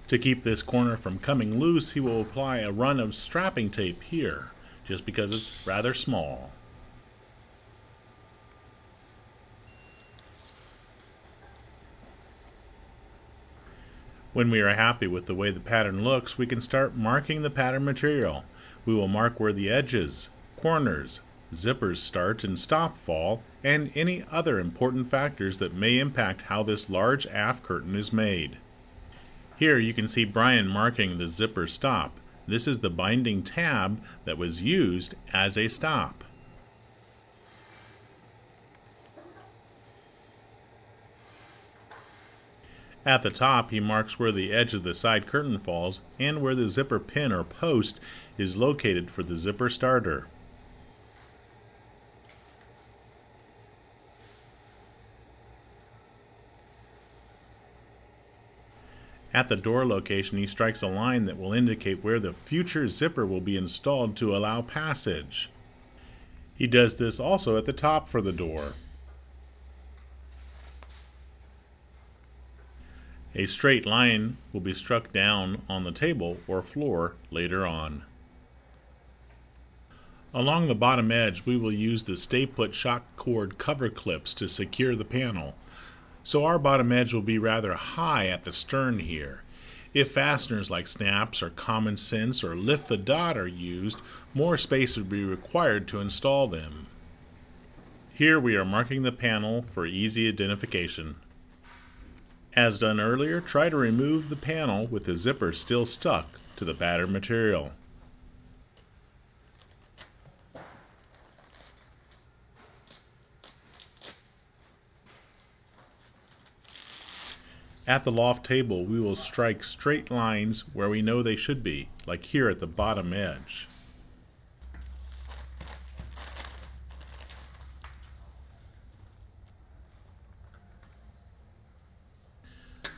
To keep this corner from coming loose, he will apply a run of strapping tape here, just because it's rather small. When we are happy with the way the pattern looks, we can start marking the pattern material. We will mark where the edges, corners, zippers start and stop fall, and any other important factors that may impact how this large aft curtain is made. Here you can see Brian marking the zipper stop. This is the binding tab that was used as a stop. At the top, he marks where the edge of the side curtain falls and where the zipper pin or post is located for the zipper starter. At the door location, he strikes a line that will indicate where the future zipper will be installed to allow passage. He does this also at the top for the door. A straight line will be struck down on the table or floor later on. Along the bottom edge, we will use the Stay Put shock cord cover clips to secure the panel. So our bottom edge will be rather high at the stern here. If fasteners like snaps or common sense or lift the dot are used, more space would be required to install them. Here we are marking the panel for easy identification. As done earlier, try to remove the panel with the zipper still stuck to the pattern material. At the loft table, we will strike straight lines where we know they should be, like here at the bottom edge.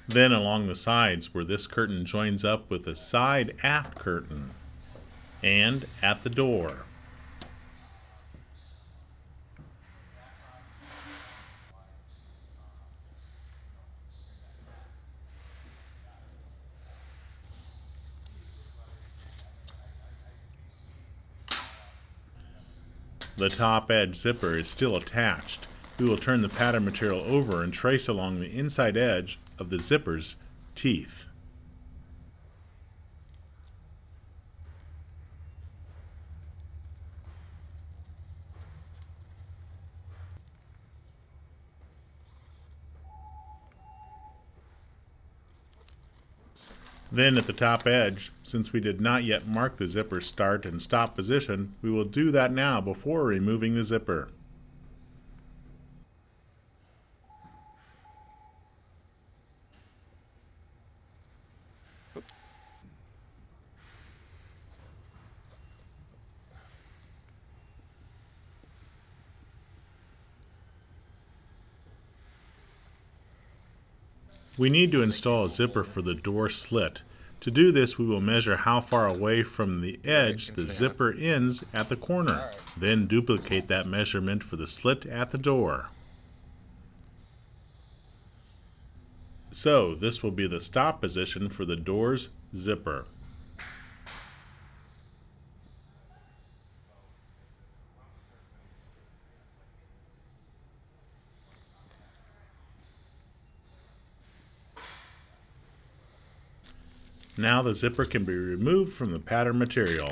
Then along the sides where this curtain joins up with the side aft curtain, and at the door. The top edge zipper is still attached. We will turn the pattern material over and trace along the inside edge of the zipper's teeth. Then at the top edge, since we did not yet mark the zipper start and stop position, we will do that now before removing the zipper. We need to install a zipper for the door slit. To do this, we will measure how far away from the edge the zipper ends at the corner. Then duplicate that measurement for the slit at the door. So this will be the stop position for the door's zipper. Now the zipper can be removed from the pattern material.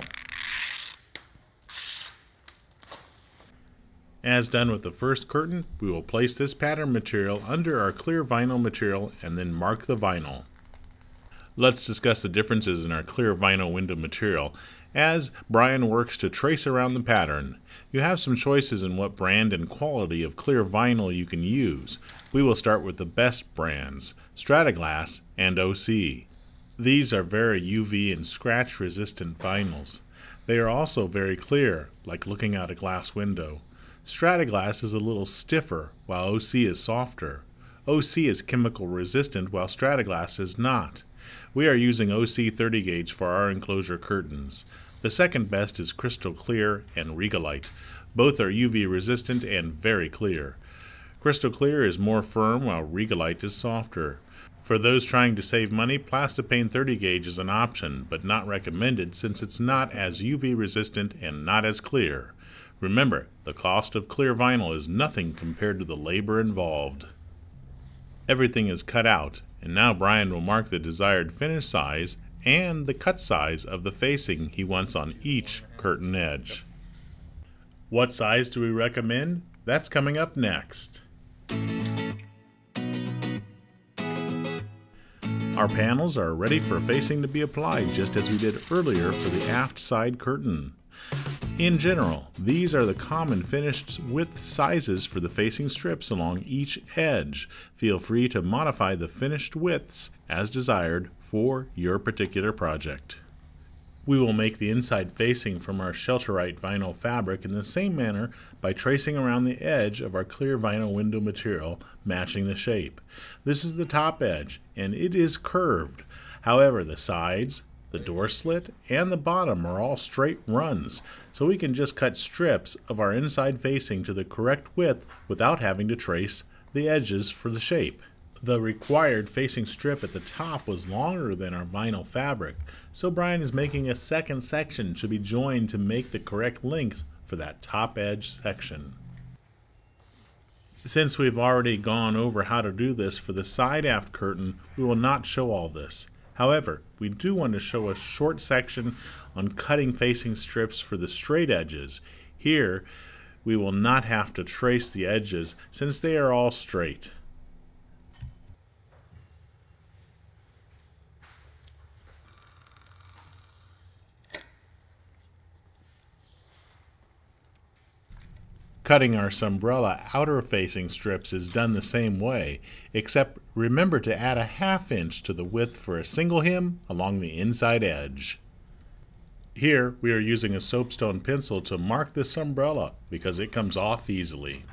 As done with the first curtain, we will place this pattern material under our clear vinyl material and then mark the vinyl. Let's discuss the differences in our clear vinyl window material as Brian works to trace around the pattern. You have some choices in what brand and quality of clear vinyl you can use. We will start with the best brands, Strata-Glass and OC. These are very UV and scratch resistant vinyls. They are also very clear, like looking out a glass window. Strata-Glass is a little stiffer, while OC is softer. OC is chemical resistant, while Strata-Glass is not. We are using OC 30 gauge for our enclosure curtains. The second best is Crystal Clear and Regalite. Both are UV resistant and very clear. Crystal Clear is more firm, while Regalite is softer. For those trying to save money, Plastipane 30 gauge is an option, but not recommended since it's not as UV resistant and not as clear. Remember, the cost of clear vinyl is nothing compared to the labor involved. Everything is cut out, and now Brian will mark the desired finish size and the cut size of the facing he wants on each curtain edge. What size do we recommend? That's coming up next. Our panels are ready for facing to be applied just as we did earlier for the aft side curtain. In general, these are the common finished width sizes for the facing strips along each edge. Feel free to modify the finished widths as desired for your particular project. We will make the inside facing from our Shelterite vinyl fabric in the same manner by tracing around the edge of our clear vinyl window material, matching the shape. This is the top edge, and it is curved. However, the sides, the door slit, and the bottom are all straight runs, so we can just cut strips of our inside facing to the correct width without having to trace the edges for the shape. The required facing strip at the top was longer than our vinyl fabric, so Brian is making a second section to be joined to make the correct length for that top edge section. Since we've already gone over how to do this for the side aft curtain, we will not show all this. However, we do want to show a short section on cutting facing strips for the straight edges. Here, we will not have to trace the edges since they are all straight. Cutting our Sunbrella outer facing strips is done the same way, except remember to add a 1/2 inch to the width for a single hem along the inside edge. Here we are using a soapstone pencil to mark this umbrella because it comes off easily.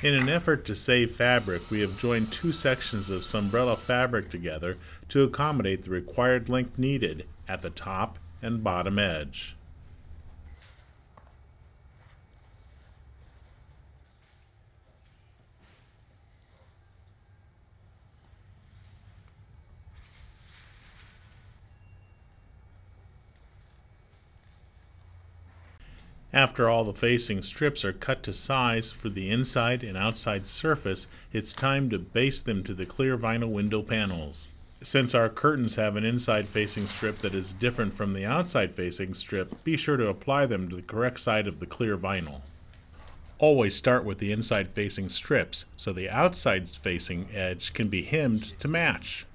In an effort to save fabric, we have joined two sections of Sunbrella fabric together to accommodate the required length needed at the top and bottom edge. After all the facing strips are cut to size for the inside and outside surface, it's time to baste them to the clear vinyl window panels. Since our curtains have an inside facing strip that is different from the outside facing strip, be sure to apply them to the correct side of the clear vinyl. Always start with the inside facing strips so the outside facing edge can be hemmed to match.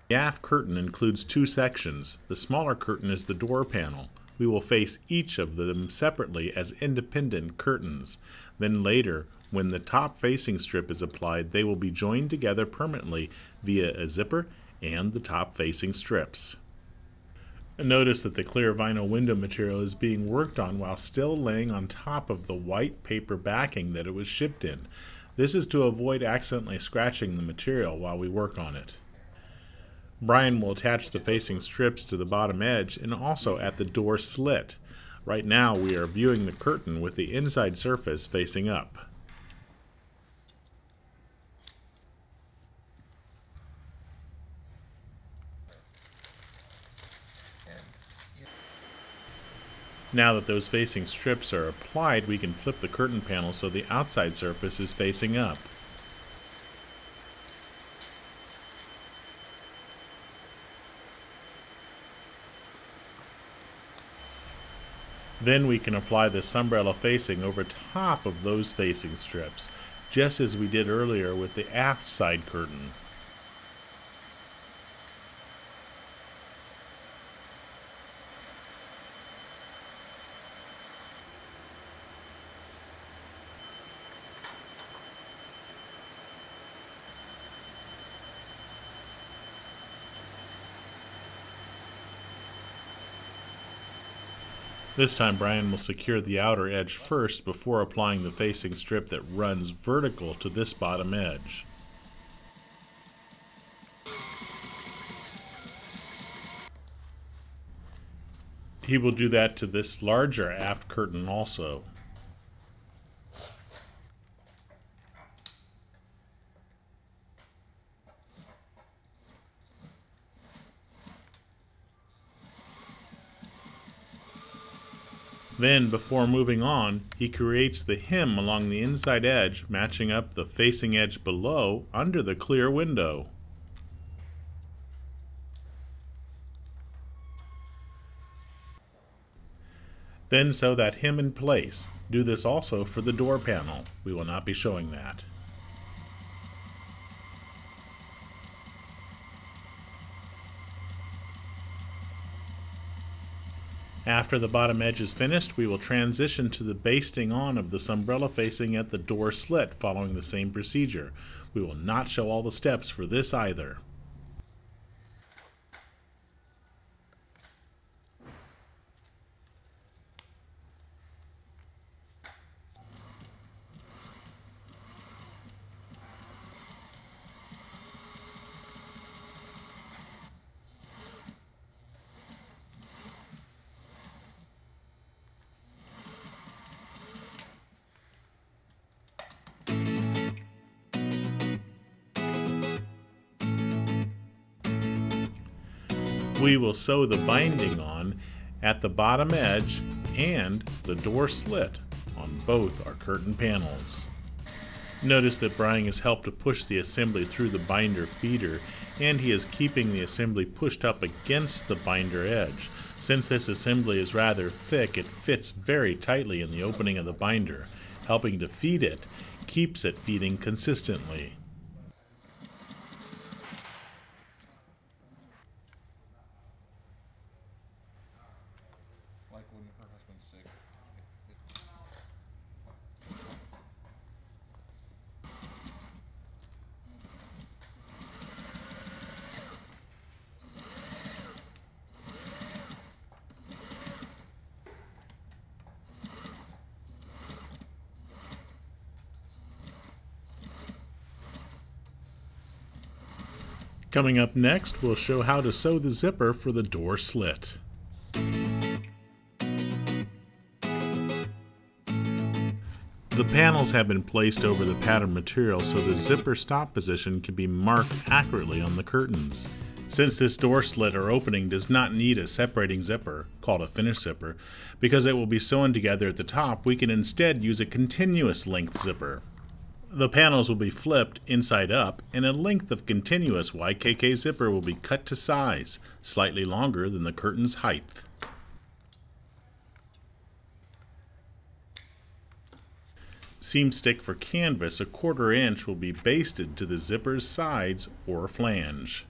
The aft curtain includes two sections. The smaller curtain is the door panel. We will face each of them separately as independent curtains. Then later, when the top facing strip is applied, they will be joined together permanently via a zipper and the top facing strips. Notice that the clear vinyl window material is being worked on while still laying on top of the white paper backing that it was shipped in. This is to avoid accidentally scratching the material while we work on it. Brian will attach the facing strips to the bottom edge and also at the door slit. Right now we are viewing the curtain with the inside surface facing up. Now that those facing strips are applied, we can flip the curtain panel so the outside surface is facing up. Then we can apply the sunbrella facing over top of those facing strips, just as we did earlier with the aft side curtain. This time Brian will secure the outer edge first before applying the facing strip that runs vertical to this bottom edge. He will do that to this larger aft curtain also. Then, before moving on, he creates the hem along the inside edge, matching up the facing edge below under the clear window. Then sew that hem in place. Do this also for the door panel. We will not be showing that. After the bottom edge is finished, we will transition to the basting on of the sunbrella facing at the door slit following the same procedure. We will not show all the steps for this either. We will sew the binding on at the bottom edge and the door slit on both our curtain panels. Notice that Brian has helped to push the assembly through the binder feeder, and he is keeping the assembly pushed up against the binder edge. Since this assembly is rather thick, it fits very tightly in the opening of the binder. Helping to feed it keeps it feeding consistently. Like when her husband's sick. Coming up next, we'll show how to sew the zipper for the door slit. The panels have been placed over the pattern material so the zipper stop position can be marked accurately on the curtains. Since this door slit or opening does not need a separating zipper, called a finish zipper, because it will be sewn together at the top, we can instead use a continuous length zipper. The panels will be flipped inside up, and a length of continuous YKK zipper will be cut to size, slightly longer than the curtain's height. Seam stick for canvas, a 1/4 inch, will be basted to the zipper's sides or flange.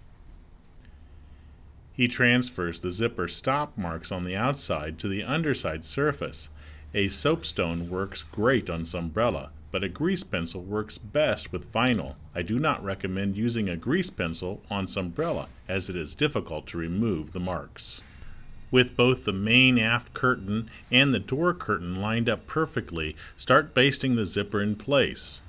He transfers the zipper stop marks on the outside to the underside surface. A soapstone works great on sunbrella, but a grease pencil works best with vinyl. I do not recommend using a grease pencil on sunbrella, as it is difficult to remove the marks. With both the main aft curtain and the door curtain lined up perfectly, start basting the zipper in place.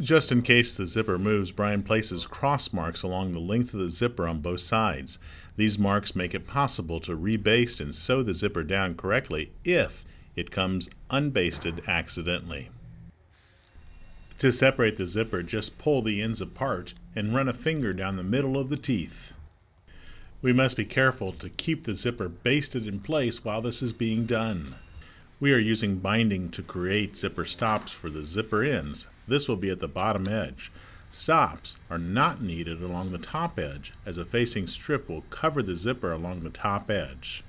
Just in case the zipper moves, Brian places cross marks along the length of the zipper on both sides. These marks make it possible to rebaste and sew the zipper down correctly if it comes unbasted accidentally. To separate the zipper, just pull the ends apart and run a finger down the middle of the teeth. We must be careful to keep the zipper basted in place while this is being done. We are using binding to create zipper stops for the zipper ends. This will be at the bottom edge. Stops are not needed along the top edge, as a facing strip will cover the zipper along the top edge.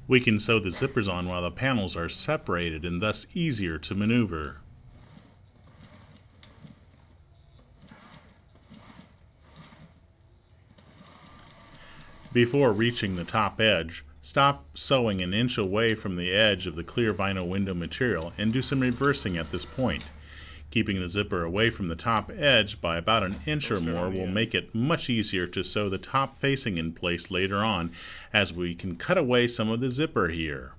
We can sew the zippers on while the panels are separated and thus easier to maneuver. Before reaching the top edge, stop sewing an inch away from the edge of the clear vinyl window material and do some reversing at this point. Keeping the zipper away from the top edge by about an inch or more will make it much easier to sew the top facing in place later on, as we can cut away some of the zipper here.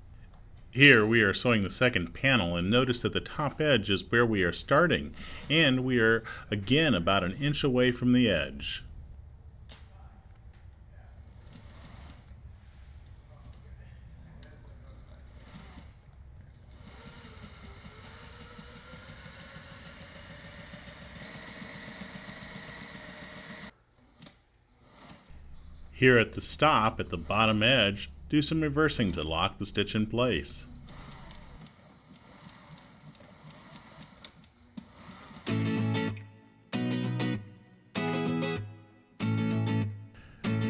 Here we are sewing the second panel, and notice that the top edge is where we are starting, and we are again about an inch away from the edge. Here at the stop at the bottom edge, do some reversing to lock the stitch in place.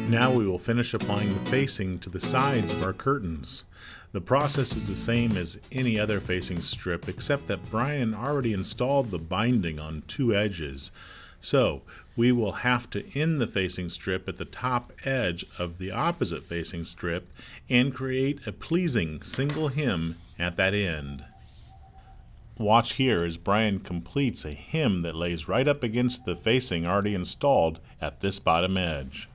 Now we will finish applying the facing to the sides of our curtains. The process is the same as any other facing strip, except that Brian already installed the binding on two edges. So we will have to end the facing strip at the top edge of the opposite facing strip and create a pleasing single hem at that end. Watch here as Brian completes a hem that lays right up against the facing already installed at this bottom edge.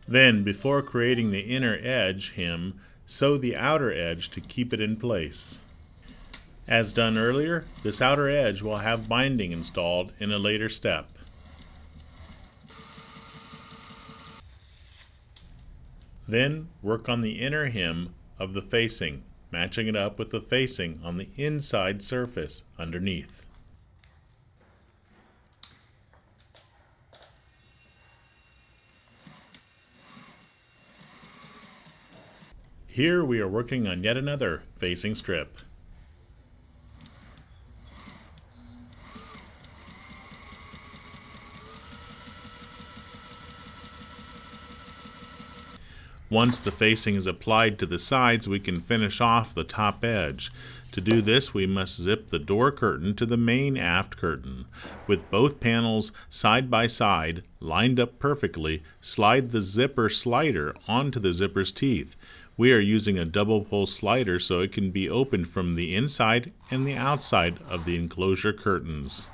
Then, before creating the inner edge hem, sew the outer edge to keep it in place. As done earlier, this outer edge will have binding installed in a later step. Then, work on the inner hem of the facing, matching it up with the facing on the inside surface underneath. Here we are working on yet another facing strip. Once the facing is applied to the sides, we can finish off the top edge. To do this, we must zip the door curtain to the main aft curtain. With both panels side by side, lined up perfectly, slide the zipper slider onto the zipper's teeth. We are using a double pull slider so it can be opened from the inside and the outside of the enclosure curtains.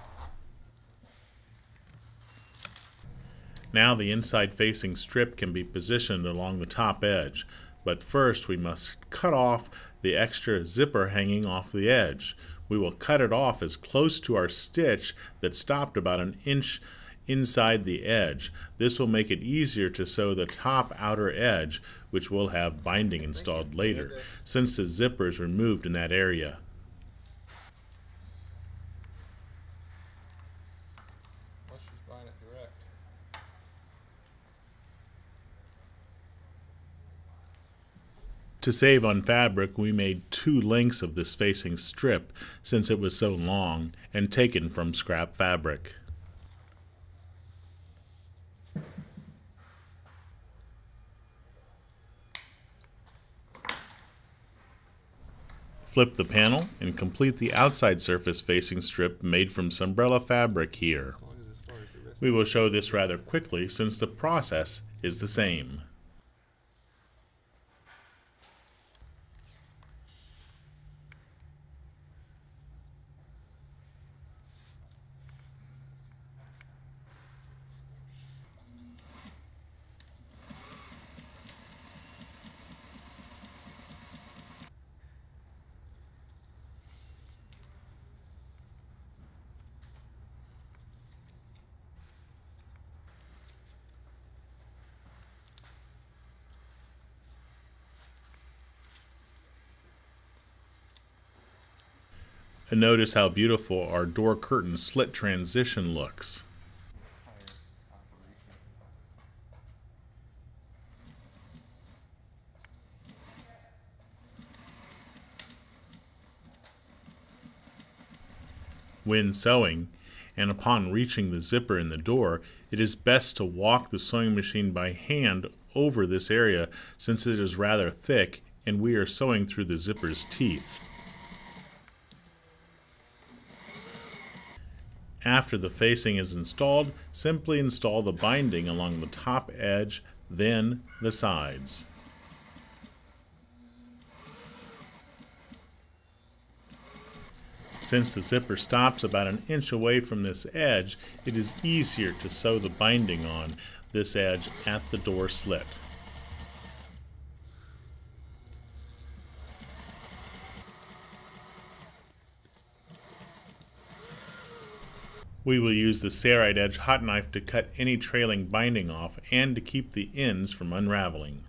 Now the inside facing strip can be positioned along the top edge, but first we must cut off the extra zipper hanging off the edge. We will cut it off as close to our stitch that stopped about an inch inside the edge. This will make it easier to sew the top outer edge, which will have binding installed later, since the zipper is removed in that area. To save on fabric, we made 2 lengths of this facing strip since it was so long and taken from scrap fabric. Flip the panel and complete the outside surface facing strip made from Sunbrella fabric here. We will show this rather quickly since the process is the same. And notice how beautiful our door curtain slit transition looks. When sewing, and upon reaching the zipper in the door, it is best to walk the sewing machine by hand over this area since it is rather thick and we are sewing through the zipper's teeth. After the facing is installed, simply install the binding along the top edge, then the sides. Since the zipper stops about an inch away from this edge, it is easier to sew the binding on this edge at the door slit. We will use the Sailrite Edge hot knife to cut any trailing binding off and to keep the ends from unraveling.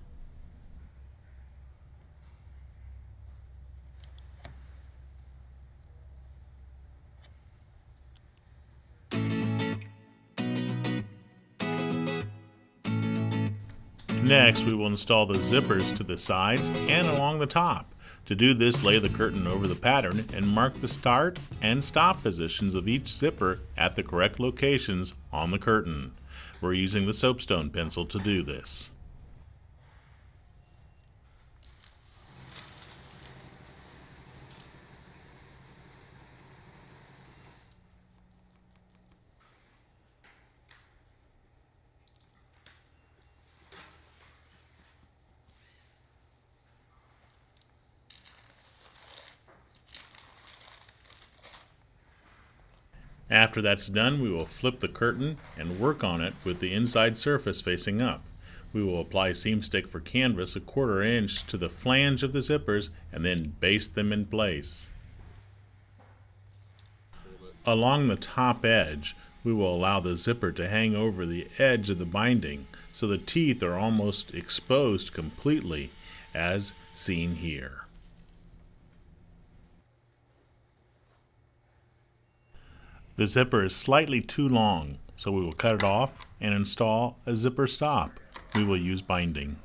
Next, we will install the zippers to the sides and along the top. To do this, lay the curtain over the pattern and mark the start and stop positions of each zipper at the correct locations on the curtain. We're using the soapstone pencil to do this. After that's done, we will flip the curtain and work on it with the inside surface facing up. We will apply seam stick for canvas 1/4 inch to the flange of the zippers and then baste them in place. Along the top edge, we will allow the zipper to hang over the edge of the binding so the teeth are almost exposed completely, as seen here. The zipper is slightly too long, so we will cut it off and install a zipper stop. We will use binding.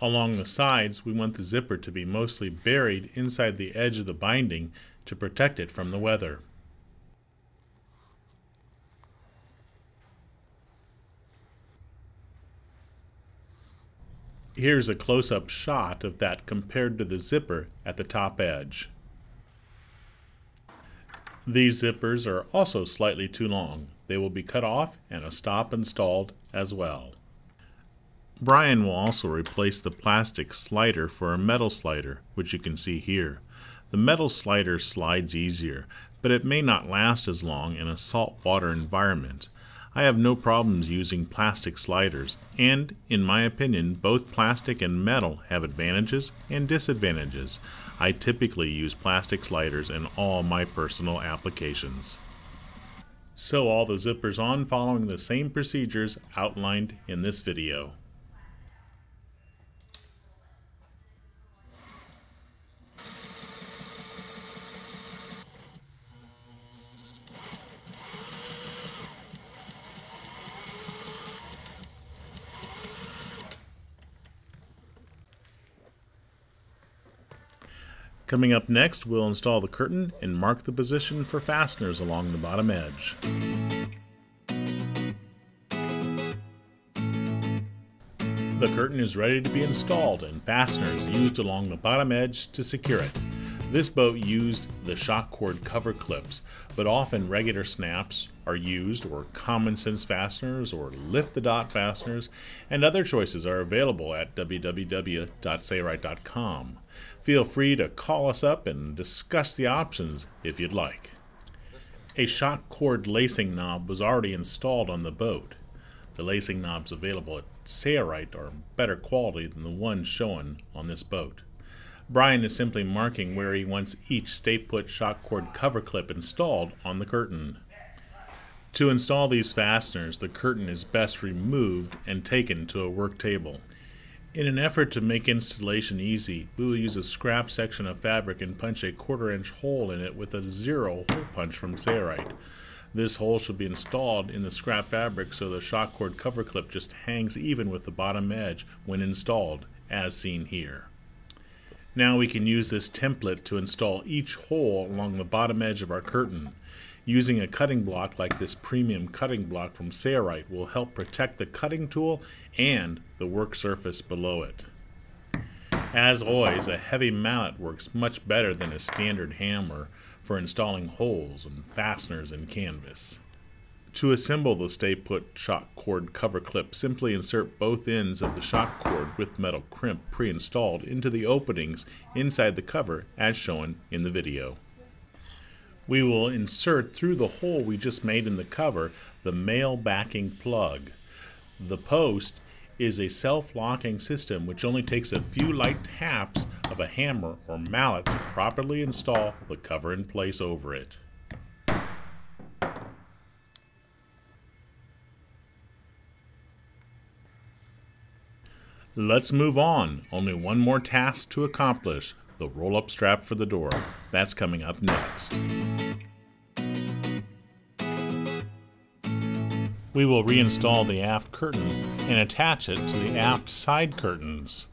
Along the sides, we want the zipper to be mostly buried inside the edge of the binding to protect it from the weather. Here's a close-up shot of that compared to the zipper at the top edge. These zippers are also slightly too long. They will be cut off and a stop installed as well. Brian will also replace the plastic slider for a metal slider, which you can see here. The metal slider slides easier, but it may not last as long in a saltwater environment. I have no problems using plastic sliders, and, in my opinion, both plastic and metal have advantages and disadvantages. I typically use plastic sliders in all my personal applications. Sew all the zippers on following the same procedures outlined in this video. Coming up next, we'll install the curtain and mark the position for fasteners along the bottom edge. The curtain is ready to be installed and fasteners used along the bottom edge to secure it. This boat used the shock cord cover clips, but often regular snaps are used, or common sense fasteners, or lift the dot fasteners, and other choices are available at www.sailrite.com. Feel free to call us up and discuss the options if you'd like. A shock cord lacing knob was already installed on the boat. The lacing knobs available at Sailrite are better quality than the ones shown on this boat. Brian is simply marking where he wants each stay-put shock cord cover clip installed on the curtain. To install these fasteners, the curtain is best removed and taken to a work table. In an effort to make installation easy, we will use a scrap section of fabric and punch a 1/4 inch hole in it with a 0 hole punch from Sailrite. This hole should be installed in the scrap fabric so the shock cord cover clip just hangs even with the bottom edge when installed, as seen here. Now we can use this template to install each hole along the bottom edge of our curtain. Using a cutting block like this premium cutting block from Sailrite will help protect the cutting tool and the work surface below it. As always, a heavy mallet works much better than a standard hammer for installing holes and fasteners in canvas. To assemble the Stay Put shock cord cover clip, simply insert both ends of the shock cord with metal crimp pre-installed into the openings inside the cover as shown in the video. We will insert through the hole we just made in the cover the male backing plug. The post is a self-locking system which only takes a few light taps of a hammer or mallet to properly install the cover in place over it. Let's move on. Only one more task to accomplish. The roll-up strap for the door. That's coming up next. We will reinstall the aft curtain and attach it to the aft side curtains.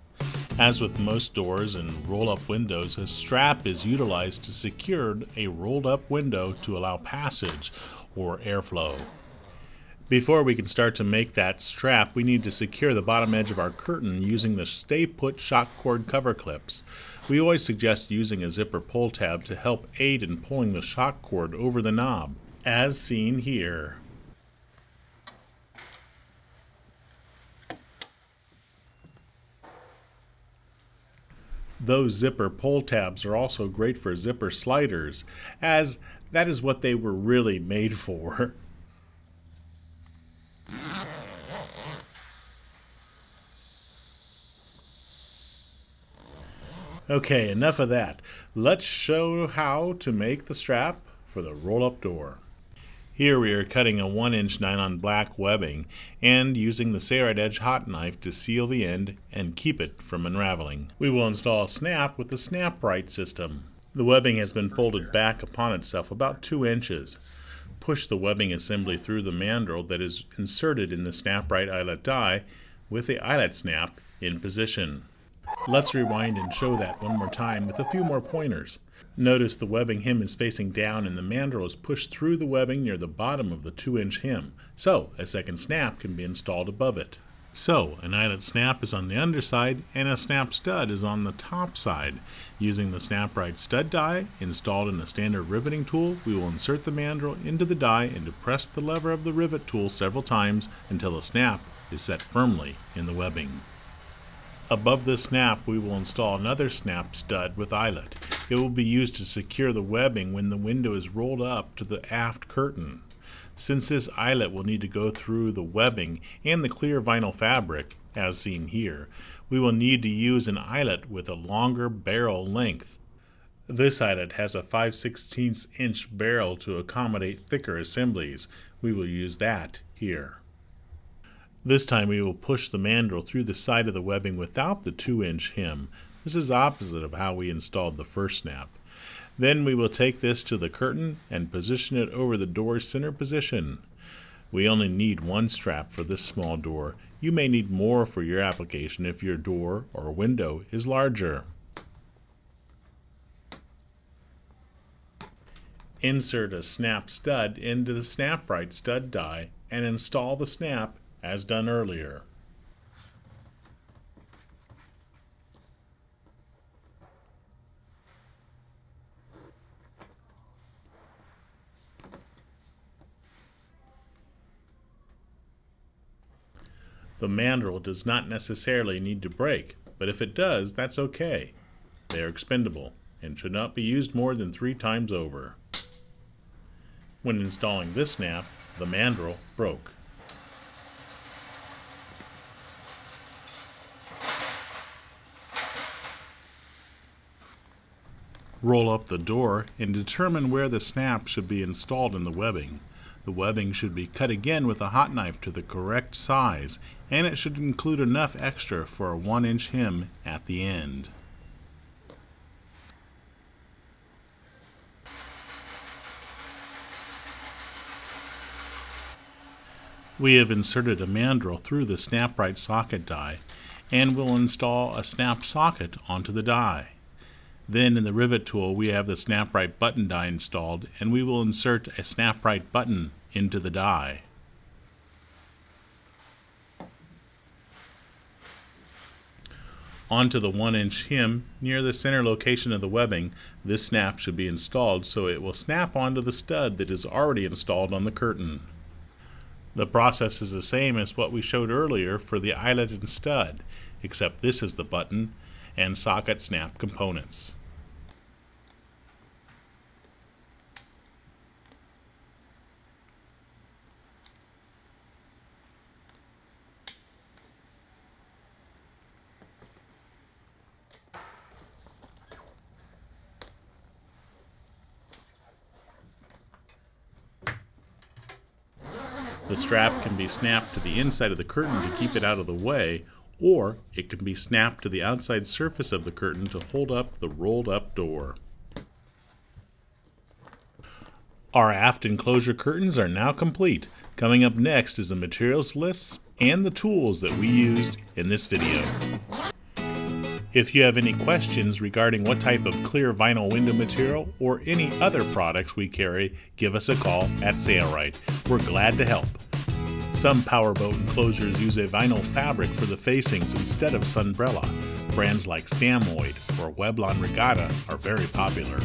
As with most doors and roll-up windows, a strap is utilized to secure a rolled-up window to allow passage or airflow. Before we can start to make that strap, we need to secure the bottom edge of our curtain using the Stay Put shock cord cover clips. We always suggest using a zipper pull tab to help aid in pulling the shock cord over the knob, as seen here. Those zipper pull tabs are also great for zipper sliders, as that is what they were really made for. Okay, enough of that. Let's show how to make the strap for the roll-up door. Here we are cutting a 1-inch nylon black webbing and using the Sailrite Edge hot knife to seal the end and keep it from unraveling. We will install a snap with the SnapRite system. The webbing has been folded back upon itself about 2 inches. Push the webbing assembly through the mandrel that is inserted in the SnapRite eyelet die with the eyelet snap in position. Let's rewind and show that one more time with a few more pointers. Notice the webbing hem is facing down and the mandrel is pushed through the webbing near the bottom of the 2-inch hem, so a second snap can be installed above it. So, an eyelet snap is on the underside and a snap stud is on the top side. Using the SnapRite stud die installed in a standard riveting tool, we will insert the mandrel into the die and depress the lever of the rivet tool several times until the snap is set firmly in the webbing. Above the snap, we will install another snap stud with eyelet. It will be used to secure the webbing when the window is rolled up to the aft curtain. Since this eyelet will need to go through the webbing and the clear vinyl fabric, as seen here, we will need to use an eyelet with a longer barrel length. This eyelet has a 5/16 inch barrel to accommodate thicker assemblies. We will use that here. This time we will push the mandrel through the side of the webbing without the 2-inch hem. This is opposite of how we installed the first snap. Then we will take this to the curtain and position it over the door's center position. We only need one strap for this small door. You may need more for your application if your door or window is larger. Insert a snap stud into the SnapRite stud die and install the snap as done earlier. The mandrel does not necessarily need to break, but if it does, that's okay. They are expendable and should not be used more than 3 times over. When installing this snap, the mandrel broke. Roll up the door and determine where the snap should be installed in the webbing. The webbing should be cut again with a hot knife to the correct size, and it should include enough extra for a 1-inch hem at the end. We have inserted a mandrel through the SnapRite socket die, and will install a snap socket onto the die. Then in the rivet tool we have the SnapRite button die installed, and we will insert a SnapRite button into the die. Onto the 1-inch hem near the center location of the webbing, this snap should be installed so it will snap onto the stud that is already installed on the curtain. The process is the same as what we showed earlier for the eyelet and stud, except this is the button and socket snap components. The strap can be snapped to the inside of the curtain to keep it out of the way, or it can be snapped to the outside surface of the curtain to hold up the rolled up door. Our aft enclosure curtains are now complete. Coming up next is the materials list and the tools that we used in this video. If you have any questions regarding what type of clear vinyl window material or any other products we carry, give us a call at Sailrite. We're glad to help. Some powerboat enclosures use a vinyl fabric for the facings instead of Sunbrella. Brands like Stamoid or Weblon Regatta are very popular.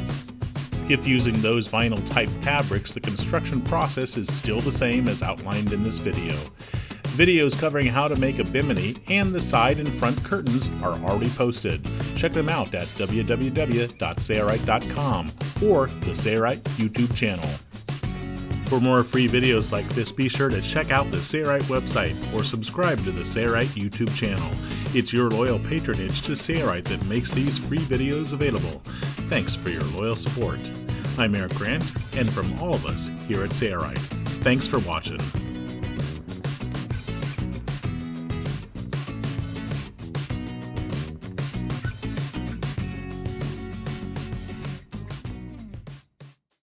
If using those vinyl type fabrics, the construction process is still the same as outlined in this video. Videos covering how to make a bimini and the side and front curtains are already posted. Check them out at www.sailrite.com or the Sailrite YouTube channel. For more free videos like this, be sure to check out the Sailrite website or subscribe to the Sailrite YouTube channel. It's your loyal patronage to Sailrite that makes these free videos available. Thanks for your loyal support. I'm Eric Grant, and from all of us here at Sailrite, thanks for watching.